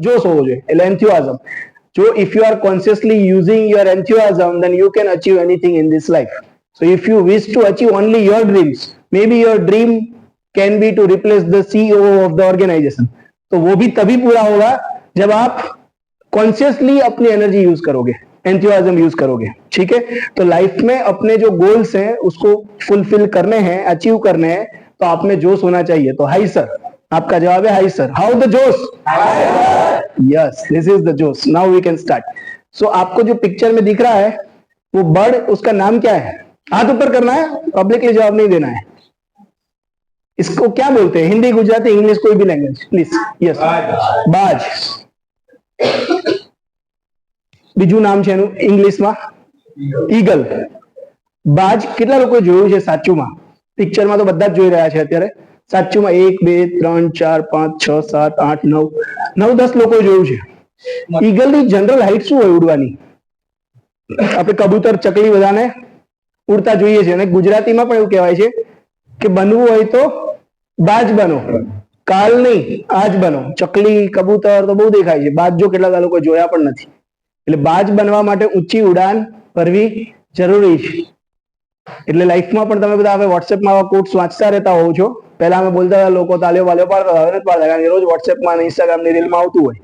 જોશ હોવો જોઈએ એટલે enthusiasm. So if you are consciously using your enthusiasm, then you can achieve anything in this life. So if you wish to achieve only your dreams, maybe your dream can be to replace the CEO of the organization. तो वो भी तभी पूरा होगा जब आप consciously अपनी energy use करोगे, एंथुसियाज्म यूज करोगे. ठीक है, तो लाइफ में अपने जो गोल्स हैं उसको फुलफिल करने हैं, अचीव करने हैं, तो आप में जोश होना चाहिए. तो हाई सर, आपका जवाब है hi sir. How the josh? Yes, this is the josh. Now we can start. So आपको जो पिक्चर में दिख रहा है वो बर्ड, उसका नाम क्या है? हाथ ऊपर करना है, पब्लिकली जवाब नहीं देना है. इसको क्या बोलते हैं? हिंदी, गुजराती, इंग्लिश, कोई भी लैंग्वेज प्लीज. यस, बाज. બીજું નામ છે એનું ઇંગ્લિશમાં ઈગલ. બાજ કેટલા લોકો જોયું છે સાચુમાં? પિક્ચરમાં તો બધા જ જોઈ રહ્યા છે અત્યારે. સાચુમાં 1 2 3 4 5 6 7 8 9 10 લોકો જોયું છે. ઈગલની જનરલ હાઈટ શું હોય ઉડવાની? આપણે કબૂતર, ચકલી બધાને ઉડતા જોઈએ છે અને ગુજરાતીમાં પણ એવું કહેવાય છે કે બનવું હોય તો બાજ બનો, કાલ નહીં આજ બનો. ચકલી, કબૂતર તો બહુ દેખાય છે, બાજ જો કેટલા લોકો જોયા પણ નથી. એટલે બાજ બનવા માટે ઊંચી ઉડાન ભરવી જરૂરી છે. એટલે લાઈફમાં પણ તમે બધા હવે વોટ્સએપમાં આવા કોટ્સ વાંચતા રહેતા હોવ છો. પહેલા અમે બોલતા હતા, લોકો તાલીઓ વાલીઓ પાડતા હતા, હવે નથી પાડતા, કારણ કે રોજ વોટ્સએપમાં અને ઇન્સ્ટાગ્રામની રીલમાં આવતું હોય.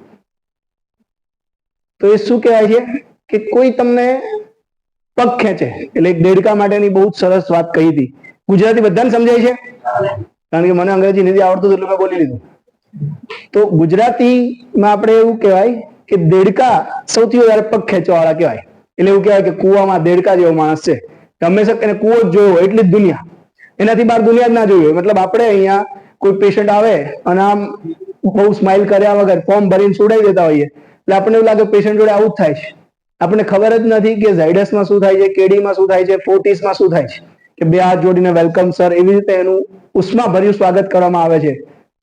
તો એ શું કહેવાય છે કે કોઈ તમને પગ ખેંચે. એટલે એક દેડકા માટેની બહુ જ સરસ વાત કહી હતી. ગુજરાતી બધાને સમજાય છે? કારણ કે મને અંગ્રેજી નથી આવડતું એટલે મેં બોલી લીધું. તો ગુજરાતીમાં આપણે એવું કહેવાય કે દેડકા સૌથી વધારે પગ ખેંચવા વાળા કહેવાય. એટલે એવું કહેવાય કે કુવામાં દેડકા જેવો માણસ છે, હંમેશા એને કુવો જ જોયો એટલી જ દુનિયા, એનાથી બહાર દુનિયા જ ના જોયું. મતલબ આપણે અહીંયા કોઈ પેશન્ટ આવે અને આમ બહુ સ્માઇલ કર્યા વગર ફોર્મ ભરીને છોડાવી દેતા હોઈએ એટલે આપણને એવું લાગે પેશન્ટ જોડે આવું જ થાય છે. આપણને ખબર જ નથી કે ઝાયડસમાં શું થાય છે, કેડીમાં શું થાય છે, ફોર્ટિસમાં શું થાય છે. કે બે હાથ જોડીને વેલકમ સર, એવી રીતે એનું ઉષ્મા ભર્યું સ્વાગત કરવામાં આવે છે.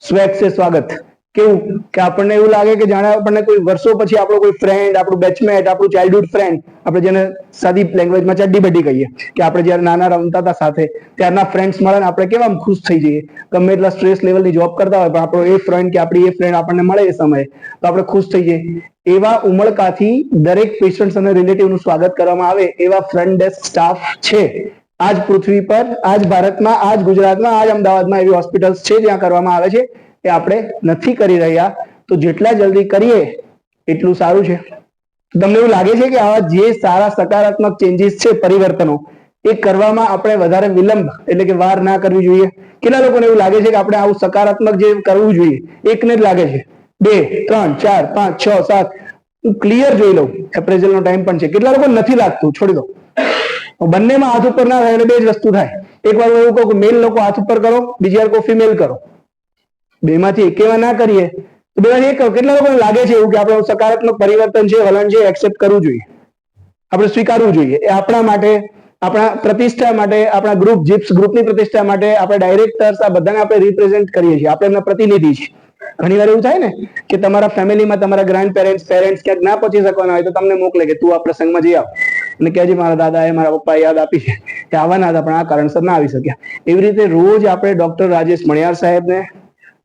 સ્વેગ સે સ્વાગત. કેવું કે આપણને એવું લાગે કે જાણે આપણને કોઈ વર્ષો પછી આપણો કોઈ ફ્રેન્ડ, આપણું બેચમેટ, આપણું ચાઇલ્ડહુડ ફ્રેન્ડ, આપણે જેને સાદી લેંગ્વેજમાં ચડ્ડી બડી કહીએ, કે આપણે જયારે નાના રમતા હતા સાથે ત્યારના ફ્રેન્ડ્સ મળે ને આપણે કેવા ખુશ થઈ જઈએ. ગમે એટલા સ્ટ્રેસ લેવલની જોબ કરતા હોય પણ આપણો એ ફ્રેન્ડ કે આપણી એ ફ્રેન્ડ આપણને મળે એ સમયે તો આપણે ખુશ થઈ જઈએ. એવા ઉમળકાથી દરેક પેશન્ટ અને રિલેટિવનું સ્વાગત કરવામાં આવે એવા ફ્રન્ટ ડેસ્ક સ્ટાફ છે આજ પૃથ્વી પર, આજ ભારતમાં, આજ ગુજરાતમાં, આજ અમદાવાદમાં એવી હોસ્પિટલ્સ છે જ્યાં કરવામાં આવે છે. એ આપણે નથી કરી રહ્યા. તો જેટલા જલ્દી કરીએ એટલું સારું છે. તમને એવું લાગે છે કે આવા જે સારા સકારાત્મક ચેન્જીસ છે, પરિવર્તનો, એ કરવામાં આપણે વધારે વિલંબ એટલે કે વાર ના કરવી જોઈએ? કેટલા લોકોને એવું લાગે છે કે આપણે આવું સકારાત્મક જે કરવું જોઈએ એકને જ લાગે છે? 2 3 4 5 6 7 હું ક્લિયર જોઈ લઉં. એપ્રેઝલનો ટાઈમ પણ છે. કેટલા લોકો નથી લાગતું? છોડી દો. બંનેમાં હાથ ઉપર ના થાય એટલે બે જ વસ્તુ થાય. એક વાર એવું કહું કે મેલ લોકો હાથ ઉપર કરો, બીજી વાર કહું ફિમેલ કરો. બેમાંથી એકેમાં ના કરીએ તો બેમાંથી એક કરો. કેટલા લોકોને લાગે છે એવું કે આપણે સકારાત્મક પરિવર્તન છે, વલણ છે, એક્સેપ્ટ કરવું જોઈએ, આપણે સ્વીકારવું જોઈએ? એ આપણા માટે, આપણા પ્રતિષ્ઠા માટે, આપણા ગ્રુપ જીપ્સ ગ્રુપની પ્રતિષ્ઠા માટે, આપણે ડાયરેક્ટર્સ, આ બધાને આપણે રિપ્રેઝેન્ટ કરીએ છીએ, આપણે એમના પ્રતિનિધિ છીએ. ઘણી વાર એવું થાય ને કે તમારા ફેમિલીમાં તમારા ગ્રાન્ડ પેરેન્ટ્સ ક્યાંક ના પહોંચી શકવાના હોય તો તમને મોકલે કે તું આ પ્રસંગમાં જઈ આવ અને કહેજે મારા દાદાએ, મારા પપ્પાએ યાદ આપી છે કે આવવાના હતા પણ આ કારણસર ના આવી શક્યા. એવી રીતે રોજ આપણે ડોક્ટર રાજેશ મણિયાર સાહેબને,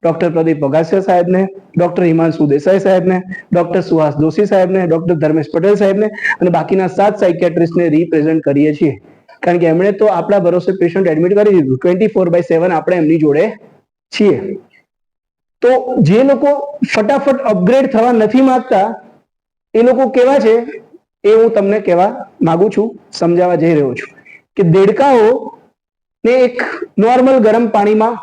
ડોક્ટર પ્રદીપ વઘાસિયા સાહેબને, ડોક્ટર હિમાંશુ દેસાઈ સાહેબને, ડોક્ટર સુહાસ જોશી સાહેબને, ડોક્ટર ધર્મેશ પટેલ સાહેબને અને બાકીના 7 સાયકેટ્રિસ્ટને રિપ્રેઝેન્ટ કરીએ છીએ. કારણ કે એમણે તો આપણા ભરોસે પેશન્ટ એડમિટ કરી દીધું. 24/7 આપણે એમની જોડે છીએ. તો જે લોકો ફટાફટ અપગ્રેડ થવા નથી માંગતા એ લોકો કેવા છે એ હું તમને કહેવા માંગુ છું, સમજાવવા જઈ રહ્યો છું. કે દેડકાઓ ને એક નોર્મલ ગરમ પાણીમાં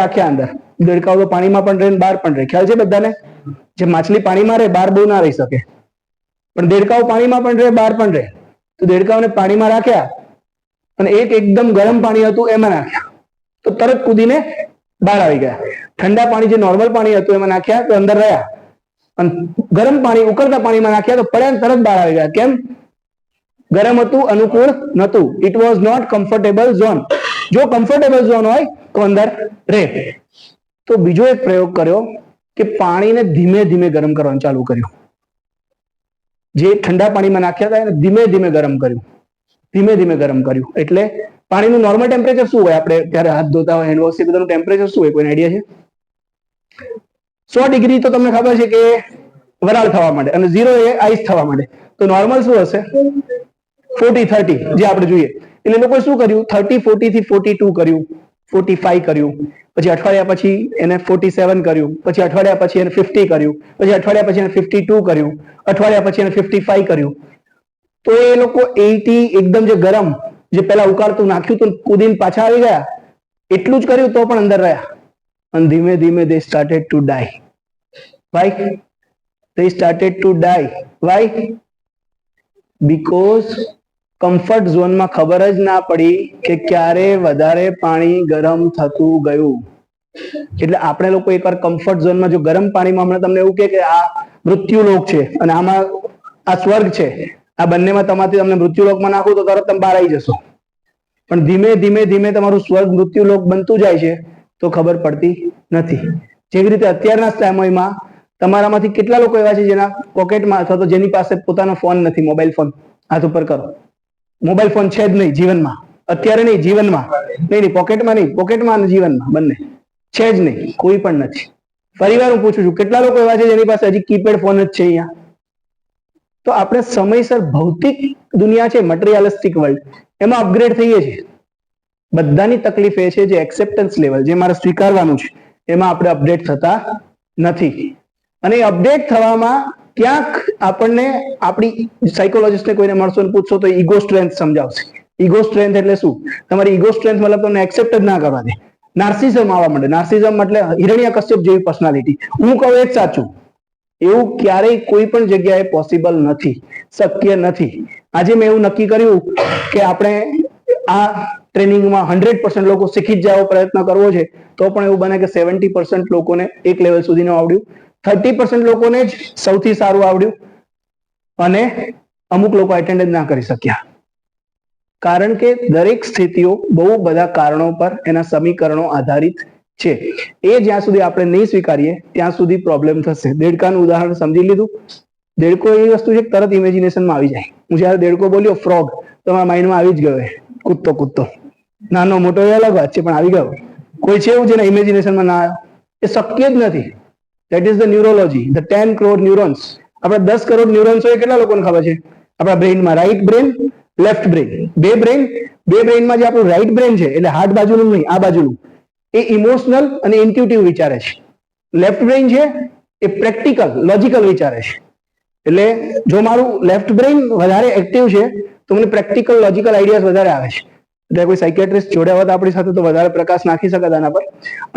રાખ્યા અંદર. દેડકાઓ તો પાણીમાં પણ રહે, બહાર પણ રહે. ખ્યાલ છે બધાને? જે માછલી પાણીમાં રહે, બહાર બહુ ના રહી શકે, પણ દેડકાઓ પાણીમાં પણ રહે, બહાર પણ રહે. તો દેડકાઓને પાણીમાં રાખ્યા અને એક એકદમ ગરમ પાણી હતું એમાં નાખ્યા તો તરત કૂદીને બહાર આવી ગયા. ઠંડા પાણી, જે નોર્મલ પાણી હતું એમાં નાખ્યા તો અંદર રહ્યા, અને ગરમ પાણી, ઉકળતા પાણીમાં નાખ્યા તો પડ્યા તરત બહાર આવી ગયા. કેમ? ગરમ હતું, અનુકૂળ નતું. It was not comfortable zone. જો કમ્ફર્ટેબલ ઝોન હોય તો અંદર રહે. તો બીજો એક પ્રયોગ કર્યો કે પાણીને ધીમે ધીમે ગરમ કરવાનું ચાલુ કર્યું. જે ઠંડા પાણીમાં નાખ્યા હતા એને ધીમે ધીમે ગરમ કર્યું, ધીમે ધીમે ગરમ કર્યું. એટલે પાણીનું નોર્મલ ટેમ્પરેચર શું હોય? આપણે ત્યારે હાથ ધોતા હોય, હેન્ડ વોશ, એ બધાનું ટેમ્પરેચર શું હોય? કોઈ આઈડિયા છે? 100 ડિગ્રી તો તમને ખબર છે કે વરાળ થવા માંડે અને 0 એ આઈસ થવા માંડે. તો નોર્મલ શું હશે? 40-30 જે આપણે જોઈએ. એટલે લોકોએ શું કર્યું? 30-40 થી 42 કર્યું, 45 કર્યું, પછી અઠવાડિયા પછી એને 47 કર્યું, પછી અઠવાડિયા પછી એને 50 કર્યું, પછી અઠવાડિયા પછી એને 52 કર્યું, અઠવાડિયા પછી એને 55 કર્યું. તો એ લોકો 80 એકદમ જે ગરમ જે પેલા ઉકાળતું નાખ્યું તો કૂદીને પાછા આવી ગયા, એટલું જ કર્યું તો પણ અંદર રહ્યા. અને ધીમે ધીમે they started to die. Why? They started to die. Why? Because comfort ઝોનમાં ખબર જ ના પડી કે ક્યારે વધારે પાણી ગરમ થતું ગયું. એટલે આપણે લોકો એકવાર કમ્ફર્ટ ઝોનમાં જો ગરમ પાણીમાં હમણાં તમને એવું કે આ મૃત્યુલોક છે અને આમાં આ સ્વર્ગ છે, આ બંનેમાં તમારાથી તમને મૃત્યુલોકમાં નાખું તો તરત તમે બહાર આવી જશો. પણ ધીમે ધીમે ધીમે તમારું સ્વર્ગ મૃત્યુલોક બનતું જાય છે તો ખબર પડતી નથી. જેવી રીતે અત્યારના સમયમાં તમારામાંથી કેટલા લોકો એવા છે જેના પોકેટમાં અથવા તો જેની પાસે પોતાનો ફોન નથી, મોબાઈલ ફોન? હાથ ઉપર કરો. મોબાઈલ ફોન છે જ નહીં જીવનમાં, અત્યારે નહીં જીવનમાં, નહીં પોકેટમાં નહીં, પોકેટમાં અને જીવનમાં બંને છે જ નહીં, કોઈ પણ નથી. ફરીવાર હું પૂછું છું, કેટલા લોકો એવા છે જેની પાસે હજી કીપેડ ફોન જ છે અહીંયા? તો આપણે સમયસર ભૌતિક દુનિયા છે, મટીરિયલિસ્ટિક વર્લ્ડ, એમાં અપગ્રેડ થઈએ છીએ. બધાની તકલીફ એ છે જે એક્સેપ્ટન્સ લેવલ, જે મારે સ્વીકારવાનું છે, એમાં આપણે અપડેટ થતા નથી. અને એ અપડેટ થવામાં ક્યાંક આપણને આપણી સાયકોલોજીસ્ટને કોઈને મળશો ને પૂછશો તો ઈગો સ્ટ્રેન્થ સમજાવશે. ઈગો સ્ટ્રેન્થ એટલે શું? તમારી ઈગો સ્ટ્રેન્થ મતલબ તમને એક્સેપ્ટ જ ના કરવા દે. નાર્સિઝમ આવવા માંડે. નાર્સિઝમ એટલે હિરણ્યકશ્યપ જેવી પર્સનાલિટી, હું કહું એ જ સાચું. એવું ક્યારેય કોઈ પણ જગ્યાએ પોસિબલ નથી, શક્ય નથી. આજે મેં એવું નક્કી કર્યું કે આપણે આ ટ્રેનિંગમાં 100% લોકો શીખી જ જવાનો પ્રયત્ન કરવો છે, તો પણ એવું બને કે 70% લોકોને એક લેવલ સુધી ન આવડ્યું, 30% લોકોને જ સૌથી સારું આવડ્યું અને અમુક લોકો એટેન્ડ જ ના કરી શક્યા. કારણ કે દરેક સ્થિતિઓ બહુ બધા કારણો પર એના સમીકરણો આધારિત છે. એ જ્યાં સુધી આપણે નહીં સ્વીકારીએ ત્યાં સુધી પ્રોબ્લેમ થશે. દેડકાનું ઉદાહરણ સમજી લીધું. દેડકો એવી વસ્તુ છે કે તરત ઇમેજિનેશનમાં આવી જાય. હું જયારે દેડકો બોલ્યો ફ્રોગ, તમારા માઇન્ડમાં આવી જ ગયો. કૂદતો કૂદતો નાનો મોટો એ અલગ વાત છે, પણ આવી ગયો. કોઈ છે એવું જેને ઇમેજિનેશનમાં ના આવ્યો? એ શક્ય જ નથી. That is the neurology, the 10 crore neurons. આપણે 10 કરોડ ન્યુરોન્સ હોય કેટલા લોકોને ખબર છે? આપણા બ્રેઇનમાં રાઈટ બ્રેન, લેફ્ટ બ્રેન, બે બ્રેઇનમાં જે આપણું રાઈટ બ્રેન છે એટલે હાર્ટ બાજુનું નહીં, આ બાજુનું, એ ઇમોશનલ અને ઇન્ટ્યુટિવ વિચારે છે. લેફ્ટ બ્રેન છે એ પ્રેક્ટિકલ, લોજિકલ વિચારે છે. એટલે જો મારું લેફ્ટ બ્રેન વધારે એક્ટિવ છે તો મને પ્રેક્ટિકલ લોજિકલ આઈડિયાઝ વધારે આવે છે. એટલે કોઈ સાયકેટ્રિસ્ટ જોડ્યા હોત આપણી સાથે તો વધારે પ્રકાશ નાખી શકત આના પર.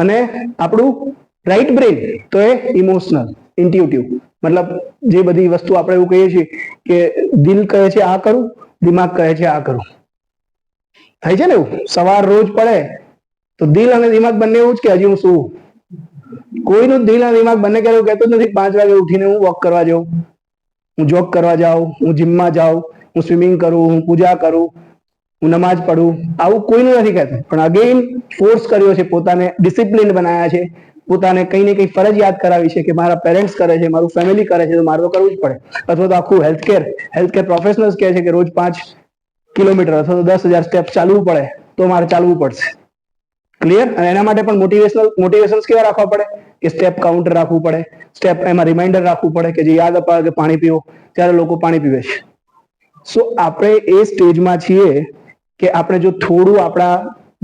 અને આપણું રાઈટ બ્રેન તો એ ઇમોશનલ, ઇન્ટ્યુટિવ, મતલબ જે બધી વસ્તુ આપણે એવું કહીએ છીએ કે દિલ કહે છે આ કરું, દિમાગ કહે છે આ કરું. થાય છે ને એવું? સવાર રોજ પડે તો દિલ અને દિમાગ બંને એવું જ કે હજી હું શું. કોઈનું દિલ અને દિમાગ બંને કહેતું જ નથી 5 વાગે ઉઠીને હું વોક કરવા જાઉં, હું જોગ કરવા જાઉં, હું જીમમાં જાઉં, હું સ્વિમિંગ કરું, હું પૂજા કરું, હું નમાજ પડું. આવું કોઈનું નથી કહેતું. પણ અગેઇન ફોર્સ કર્યો છે, પોતાને ડિસિપ્લિન બનાવ્યા છે, પોતાને કઈ ને કઈ ફરજિયાત કરાવી છે કે મારા પેરેન્ટ્સ કરે છે, મારું ફેમિલી કરે છે તો મારે તો કરવું જ પડે. અથવા તો આખું હેલ્થકેર પ્રોફેશનલ્સ કહે છે કે રોજ 5 કિલોમીટર અથવા તો 10,000 સ્ટેપ ચાલવું પડે તો મારે ચાલવું પડશે. ક્લિયર? અને એના માટે પણ મોટિવેશન્સ કેવા રાખવા પડે કે સ્ટેપ કાઉન્ટર રાખવું પડે, સ્ટેપ એમાં રિમાઇન્ડર રાખવું પડે કે જે યાદ અપાવે કે પાણી પીવો, ત્યારે લોકો પાણી પીવે છે. સો આપણે એ સ્ટેજમાં છીએ કે આપણે જો થોડું આપણા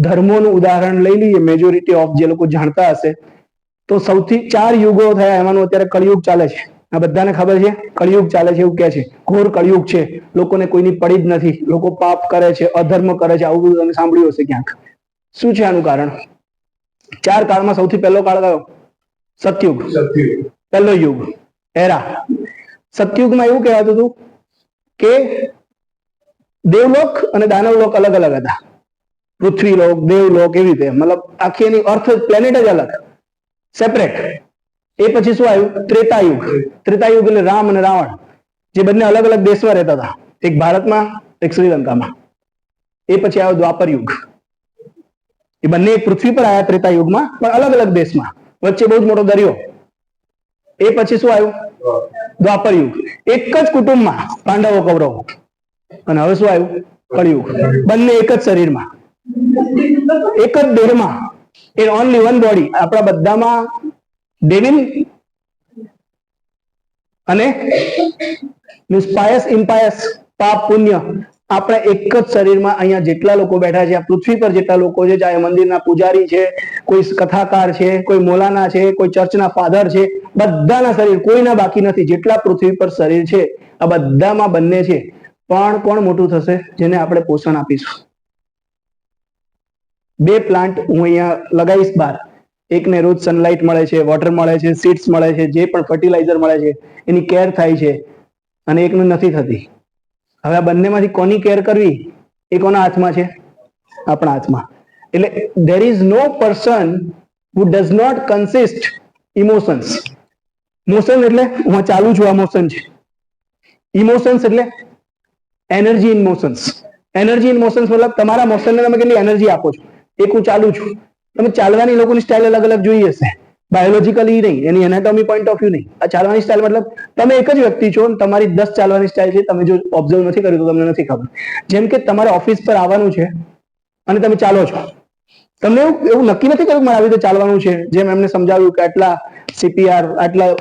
ધર્મોનું ઉદાહરણ લઈ લઈએ, મેજોરિટી ઓફ જે લોકો જાણતા હશે, તો સૌથી 4 યુગો થયા, એમાંનું અત્યારે કળિયુગ ચાલે છે. આ બધાને ખબર છે કળિયુગ ચાલે છે, એવું કે છે. ઘોર કળિયુગ છે, લોકોને કોઈની પડી જ નથી, લોકો પાપ કરે છે, અધર્મ કરે છે. આવું બધું તમે સાંભળ્યું હશે ક્યાંક. શું છે આનું કારણ? 4 કાળમાં સૌથી પહેલો કાળ કયો? સતયુગ. પહેલો યુગ, એરા. સતયુગમાં એવું કહેવાતું હતું કે દેવલોક અને દાનવલોક અલગ અલગ હતા. પૃથ્વીલોક, દેવલોક, એવી રીતે, મતલબ આખી એની અર્થ પ્લેનેટ જ અલગ, સેપરેટ. એ પછી શું આવ્યું? ત્રેતાયુગ. ત્રેતાયુગ એટલે રામ અને રાવણ, જે બંને અલગ અલગ દેશમાં રહેતા હતા, એક ભારતમાં, એક શ્રીલંકામાં. એ પછી આવ્યો દ્વાપર યુગ. એ બંને એક પૃથ્વી પર આવ્યા ત્રેતાયુગમાં, પણ અલગ અલગ દેશમાં, વચ્ચે બહુ જ મોટો દરિયો. એ પછી શું આવ્યું? દ્વાપર યુગ. એક જ કુટુંબમાં પાંડવો કૌરવો. અને હવે શું આવ્યું? કળિયુગ. બંને એક જ શરીરમાં, એક જ દેહમાં, એ ઓનલી વન બોડી. આપણા બધામાં ડેવિલ અને મીન્સ પાયસ ઇમ્પાયસ, પાપ પુણ્ય, આપણે એક જ શરીરમાં અહીંયા જેટલા લોકો બેઠા છે, આ પૃથ્વી પર જેટલા લોકો છે, ચાહે મંદિરના પૂજારી છે, કોઈ કથાકાર છે, કોઈ મોલાના છે, કોઈ ચર્ચના ફાધર છે, બધાના શરીર કોઈના બાકી નથી. જેટલા પૃથ્વી પર શરીર છે આ બધામાં બંને છે. પણ કોણ મોટું થશે? જેને આપણે પોષણ આપીશું. 2 પ્લાન્ટ હું અહીંયા લગાવીશ બહાર. એકને રોજ સનલાઇટ મળે છે, વોટર મળે છે, સીડ્સ મળે છે, જે પણ ફર્ટિલાઇઝર મળે છે એની કેર થાય છે, અને એકનું નથી થતી. હવે આ બંનેમાંથી કોની કેર કરવી એ કોના હાથમાં છે? આપણા હાથમાં. એટલે there is no person who does not consist emotions. Motion એટલે હું ચાલુ છું, આ મોશન છે. ઇમોશન્સ એટલે energy in motions. Energy in motions મતલબ તમારા મોશનને તમે કેટલી એનર્જી આપો છો. એક હું ચાલુ છું, તમે ચાલવાની લોકોની સ્ટાઇલ અલગ અલગ જોઈ હશે, બાયોલોજીકલી નહીં, એની એનાટોમી પોઈન્ટ ઓફ વ્યૂ નહીં. આ ચાલવાની સ્ટાઇલ મતલબ તમે એક જ વ્યક્તિ છો, તમારી 10 ચાલવાની સ્ટાઇલ છે. તમે જો ઓબ્ઝર્વ નથી કર્યું તો તમને નથી ખબર. જેમ કે તમારે ઓફિસ પર આવવાનું છે અને તમે ચાલો છો, તમને એવું નક્કી નથી કર્યું મારે આવી રીતે ચાલવાનું છે. જેમ એમને સમજાવ્યું કે આટલા CPR,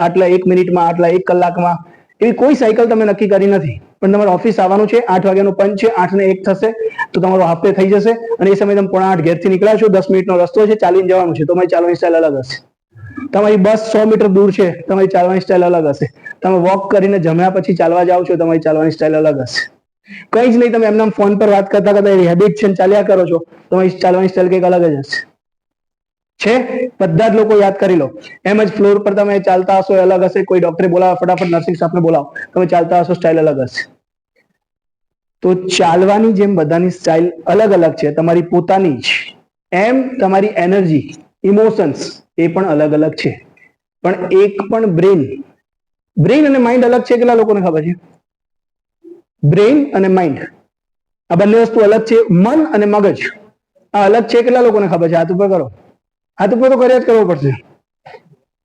આટલા 1 મિનિટમાં, આટલા 1 કલાકમાં, એવી કોઈ સાયકલ તમે નક્કી કરી નથી. પણ તમારે ઓફિસ આવવાનું છે, 8 વાગ્યાનો પંચ છે, 8 ને 1 થશે તો તમારો હાફ ડે થઈ જશે, અને એ સમયે તમે 7:45 ઘેરથી નીકળ્યા છો, 10 મિનિટનો રસ્તો છે, ચાલીને જવાનું છે, તમારી ચાલવાની સ્ટાઇલ અલગ હશે. તમારી બસ 100 મીટર દૂર છે, તમારી ચાલવાની સ્ટાઇલ અલગ હશે. તમે વોક કરીને જમ્યા પછી ચાલવા જાઓ છો, તમારી ચાલવાની સ્ટાઇલ અલગ હશે. કઈ જ નહીં, તમે એમના ફોન પર વાત કરતા કરતા એવી હેબિટ છે ચાલ્યા કરો છો, તમારી ચાલવાની સ્ટાઇલ કંઈક અલગ જ હશે. છે બધા જ લોકો યાદ કરી લો. એમ જ ફ્લોર પર તમે ચાલતા હશો, અલગ હશે. કોઈ ડોક્ટરે બોલાવો, ફટાફટ નર્સિંગ સ્ટાફને બોલાવો, તમે ચાલતા હશો, સ્ટાઇલ અલગ હશે. તો ચાલવાની જેમ બધાની સ્ટાઇલ અલગ અલગ છે, તમારી પોતાની જ, એમ તમારી એનર્જી, ઇમોશન્સ એ પણ અલગ અલગ છે. પણ એક પણ બ્રેઇન અને માઇન્ડ અલગ છે. કેટલા લોકોને ખબર છે? બ્રેઇન અને માઇન્ડ આ બંને વસ્તુ અલગ છે. મન અને મગજ આ અલગ છે. કેટલા લોકોને ખબર છે? હાથ ઉપર કરો. હાથ ઉપર તો કર્યા જ કરવો પડશે.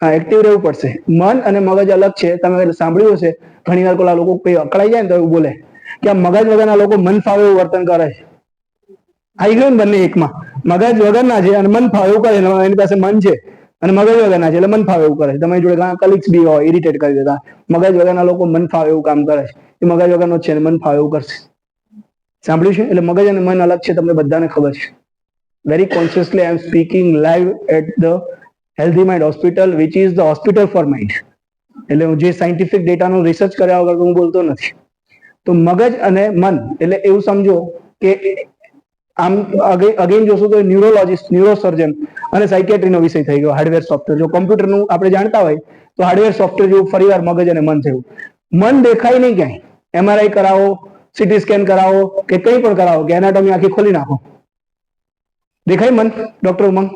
હા, એક્ટિવ રહેવું પડશે. મન અને મગજ અલગ છે. તમે સાંભળ્યું હશે ઘણી વાર પેલા લોકો કોઈ અકળાઈ જાય ને તો એવું બોલે કે આ મગજ વગરના લોકો મન ફાવે એવું વર્તન કરે છે. આવી ગયું ને બંને એકમાં. મગજ વગરના છે અને મન ફાવે એવું કરે. એની પાસે મન છે અને મગજ વગરના છે એટલે મન ફાવે એવું કરે છે. તમારી જોડે ઘણા કલીગ્સ બી હોય, ઇરિટેટ કરી દેતા. મગજ વગરના લોકો મન ફાવે એવું કામ કરે છે. એ મગજ વગરનો છે અને મન ફાવે એવું કરશે. સાંભળ્યું છે? એટલે મગજ અને મન અલગ છે, તમને બધાને ખબર છે. Very consciously I am speaking live at the Healthy Mind Hospital, which is the hospital for mind. એટલે હું જે સાયન્ટિફિક ડેટાનું રિસર્ચ કર્યા વગર હું બોલતો નથી. તો મગજ અને મન એટલે એવું સમજો કે આમ અગેન જોશું તો ન્યુરોલોજીસ્ટ, ન્યુરોસર્જન અને સાયકેટ્રીનો વિષય થઈ ગયો. Hardware software. જો કોમ્પ્યુટરનું આપણે જાણતા હોય તો હાર્ડવેર સોફ્ટવેર જેવું ફરીવાર મગજ અને મન થયું. મન દેખાય નહીં ક્યાંય. MRI કરાવો, CT સ્કેન કરાવો કે કંઈ પણ કરાવો કે એનાટોમી આખી ખોલી નાખો, દેખાય મન? ડોક્ટર ઉમંગ,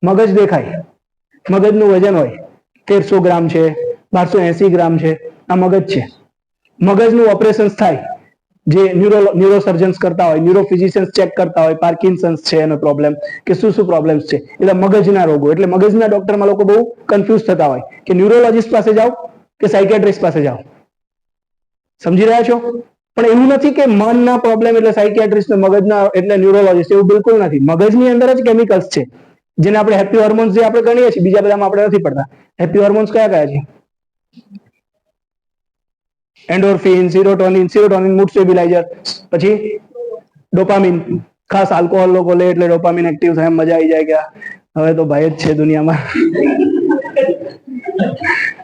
મગજ દેખાય. મગજનું વજન હોય 1300 ગ્રામ છે, 1280 ગ્રામ છે. આ મગજ છે. મગજનું ઓપરેશન થાય જે ન્યુરોસર્જન્સ કરતા હોય, ન્યુરોફિઝિશિયન્સ ચેક કરતા હોય, પાર્કિન્સન્સ છે એનો પ્રોબ્લેમ કે શું પ્રોબ્લેમ્સ છે, એટલે મગજના રોગો. એટલે મગજના ડોક્ટરમાં લોકો બહુ કન્ફ્યુઝ થતા હોય કે ન્યુરોલોજીસ્ટ પાસે જાઓ કે સાયકેટ્રિસ્ટ પાસે જાઓ. સમજી રહ્યા છો? પણ એવું નથી કે મનના પ્રોબ્લેમ એટલે સાયકેટ્રિસ્ટ, મગજના એટલે ન્યુરોલોજીસ્ટ, એવું બિલકુલ નથી. મગજની અંદર જ કેમિકલ્સ છે જેને આપણે હેપી હોર્મોન્સ જે આપણે ગણીએ છીએ, બીજા બધામાં આપણે નથી પડતા. હેપી હોર્મોન્સ કયા કયા છે? એન્ડોર્ફિન, સેરોટોનિન મૂડ સ્ટેબિલાઇઝર, પછી ડોપામિન. ખાસ આલ્કોહોલ લોકો લે એટલે ડોપામિન એક્ટિવ થાય, મજા આવી જાય કે હવે તો ભાઈ જ છે દુનિયામાં.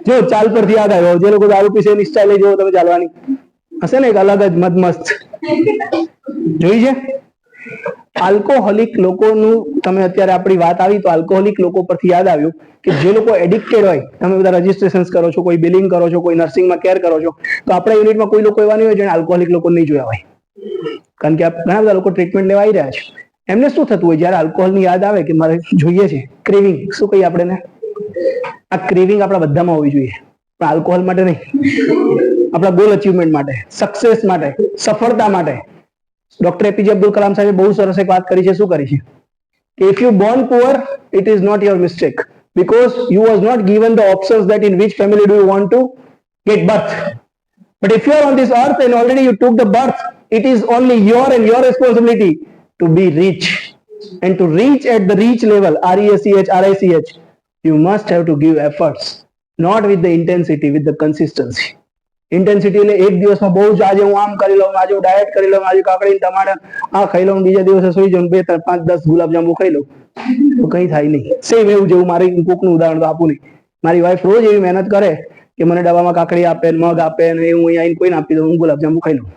જો ચાલ પરથી યાદ આવ્યો, જે લોકો દારૂ પીશે એની સ્ટાઇલ જોવો તમે ચાલવાની હશે ને એક અલગ જ મદમસ્ત જોઈ છે. આલ્કોહોલિક લોકોનું તમે અત્યારે આપણી વાત આવી તો આલ્કોહોલિક લોકો પરથી યાદ આવ્યું કે જે લોકો એડિક્ટેડ હોય, તમે બધા રજીસ્ટ્રેશન કરો છો, કોઈ બિલિંગ કરો છો, કોઈ નર્સિંગમાં કેર કરો છો, તો આપણા યુનિટમાં કોઈ લોકો એવા નહીં હોય જેને આલ્કોહોલિક લોકો નહીં જોયા હોય. કારણ કે ઘણા બધા લોકો ટ્રીટમેન્ટ લેવા આવી રહ્યા છે. એમને શું થતું હોય જયારે આલ્કોહોલની યાદ આવે કે મારે જોઈએ છે, ક્રેવિંગ શું કહીએ આપણે, આ ક્રેવિંગ આપણા બધામાં હોવી જોઈએ, પણ આલ્કોહોલ માટે નહીં. આપણા ગોલ અચીવમેન્ટ માટે, સક્સેસ માટે, સફળતા માટે. ડોક્ટર APJ અબ્દુલ કલામ સાહેબે બહુ સરસ એક વાત કરી છે. શું કરી છે? If you born poor, it is not your mistake because you was not given the options that in which family do you want to get birth. But if you are on this earth and already you took the birth, it is only your and your responsibility to be rich. And to reach at the reach level, REACH, RICH, you must have to give efforts. Not with the intensity, with the consistency. Intensity એટલે એક દિવસમાં બહુ જ, આજે હું આમ કરી લઉં, આજે હું ડાયટ કરી લઉં, આજે કાકડી ટમાટર આ ખાઈ લઉં, બીજા દિવસે સુઈ જાઉં 2, 3, 5, 10 ગુલાબજાંબુ ખાઈ લઉં, તો કઈ થાય નહીં. સેમ એવું જેવું મારી કોકનું ઉદાહરણ તો આપું નહીં. મારી વાઈફ રોજ એવી મહેનત કરે કે મને ડબ્બામાં કાકડી આપે, મગ આપે, અને હું અહીંયા આવીને કોઈને આપી દઉં, હું ગુલાબજાંબુ ખાઈ લઉં.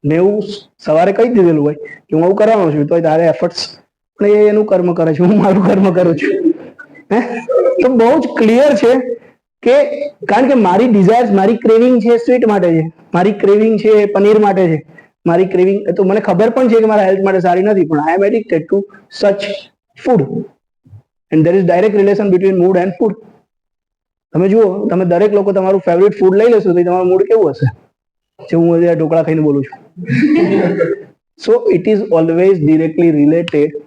મેં એવું સવારે કહી દીધેલું હોય કે હું આવું કરવાનો છું, તો તારે એફર્ટ્સ, પણ એ એનું કર્મ કરે છે, હું મારું કર્મ કરું છું. તો બહુ જ ક્લિયર છે કે કારણ કે મારી ડિઝાયર્સ, મારી ક્રેવિંગ છે સ્વીટ માટે છે, મારી ક્રેવિંગ છે પનીર માટે છે, મારી ક્રેવિંગ તો મને ખબર પણ છે કે મારા હેલ્થ માટે સારી નથી, પણ I am addicted to such food, and there is direct relation between mood and food. તમે જુઓ, તમે દરેક લોકો તમારું ફેવરિટ ફૂડ લઈ લેશો તો તમારું મૂડ કેવું હશે? જે હું અત્યારે ઢોકળા ખાઈને બોલું છું. So it is always directly related